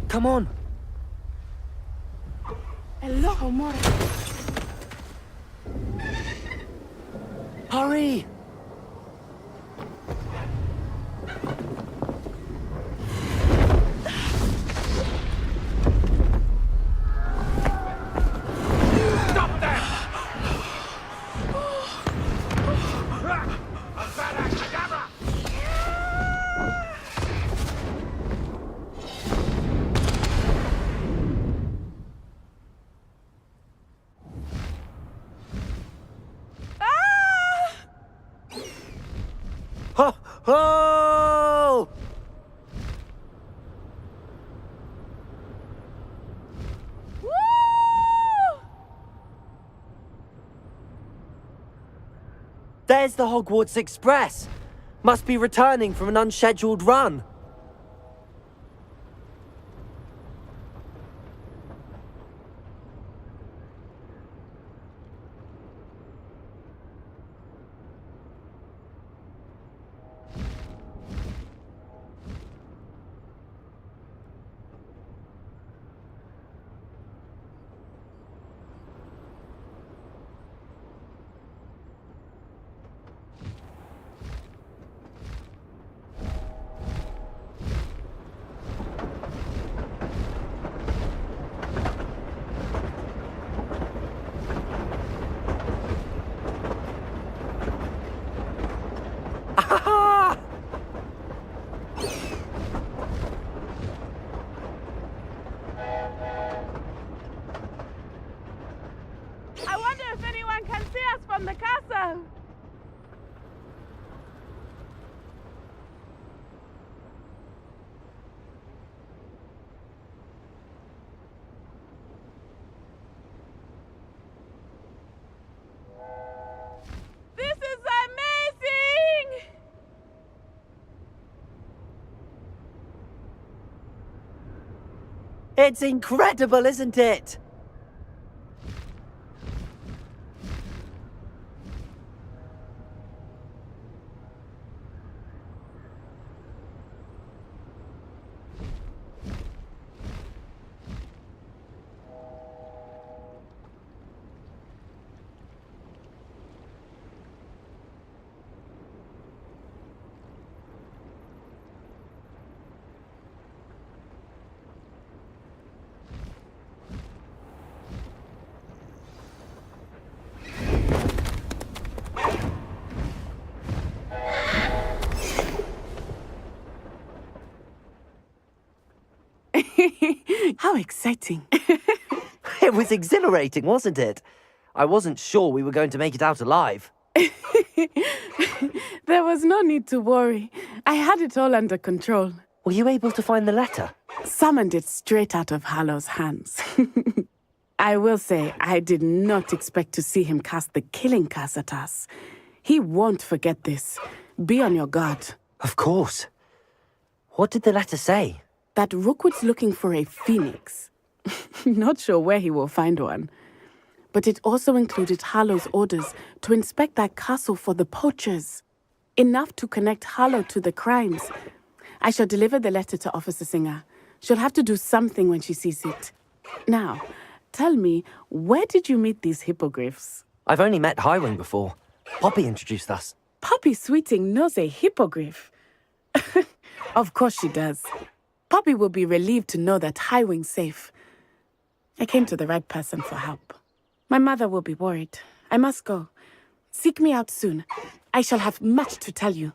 Come on. Hello, Mora. Hurry. Ho! Ho! There's the Hogwarts Express. Must be returning from an unscheduled run. It's incredible, isn't it? How exciting. It was exhilarating, wasn't it? I wasn't sure we were going to make it out alive. There was no need to worry. I had it all under control. Were you able to find the letter? Summoned it straight out of Hallow's hands. I will say, I did not expect to see him cast the killing curse at us. He won't forget this. Be on your guard. Of course. What did the letter say? That Rookwood's looking for a phoenix. Not sure where he will find one. But it also included Hallow's orders to inspect that castle for the poachers. Enough to connect Hallow to the crimes. I shall deliver the letter to Officer Singer. She'll have to do something when she sees it. Now, tell me, where did you meet these hippogriffs? I've only met Highwing before. Poppy introduced us. Poppy Sweeting knows a hippogriff. Of course she does. Poppy will be relieved to know that Highwing's safe. I came to the right person for help. My mother will be worried. I must go. Seek me out soon. I shall have much to tell you.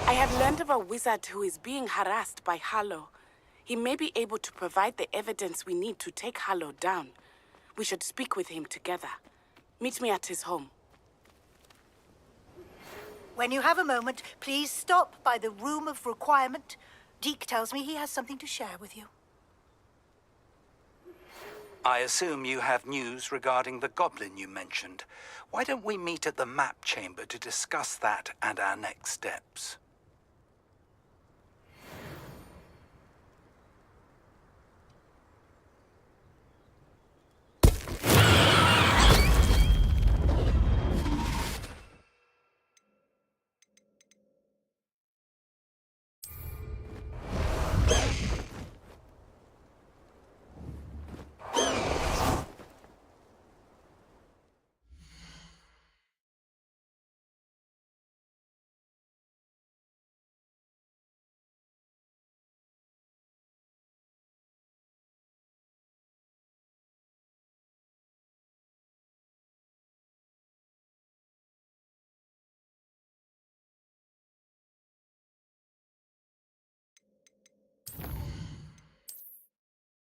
I have learned of a wizard who is being harassed by Hallow. He may be able to provide the evidence we need to take Hallow down. We should speak with him together. Meet me at his home. When you have a moment, please stop by the Room of Requirement. Deke tells me he has something to share with you. I assume you have news regarding the goblin you mentioned. Why don't we meet at the map chamber to discuss that and our next steps?